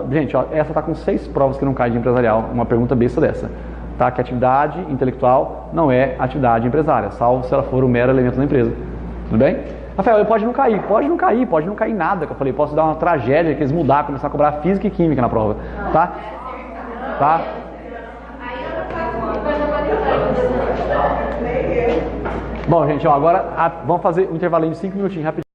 gente, ó, essa está com 6 provas que não cai de empresarial, uma pergunta besta dessa. Tá? Que atividade intelectual não é atividade empresária, salvo se ela for um mero elemento da empresa. Tudo bem? Rafael, pode não cair nada, que eu falei, posso dar uma tragédia, que eles mudar, começar a cobrar física e química na prova. Tá? Tá? Bom, gente, ó, agora vamos fazer um intervalinho de 5 minutinhos rapidinho.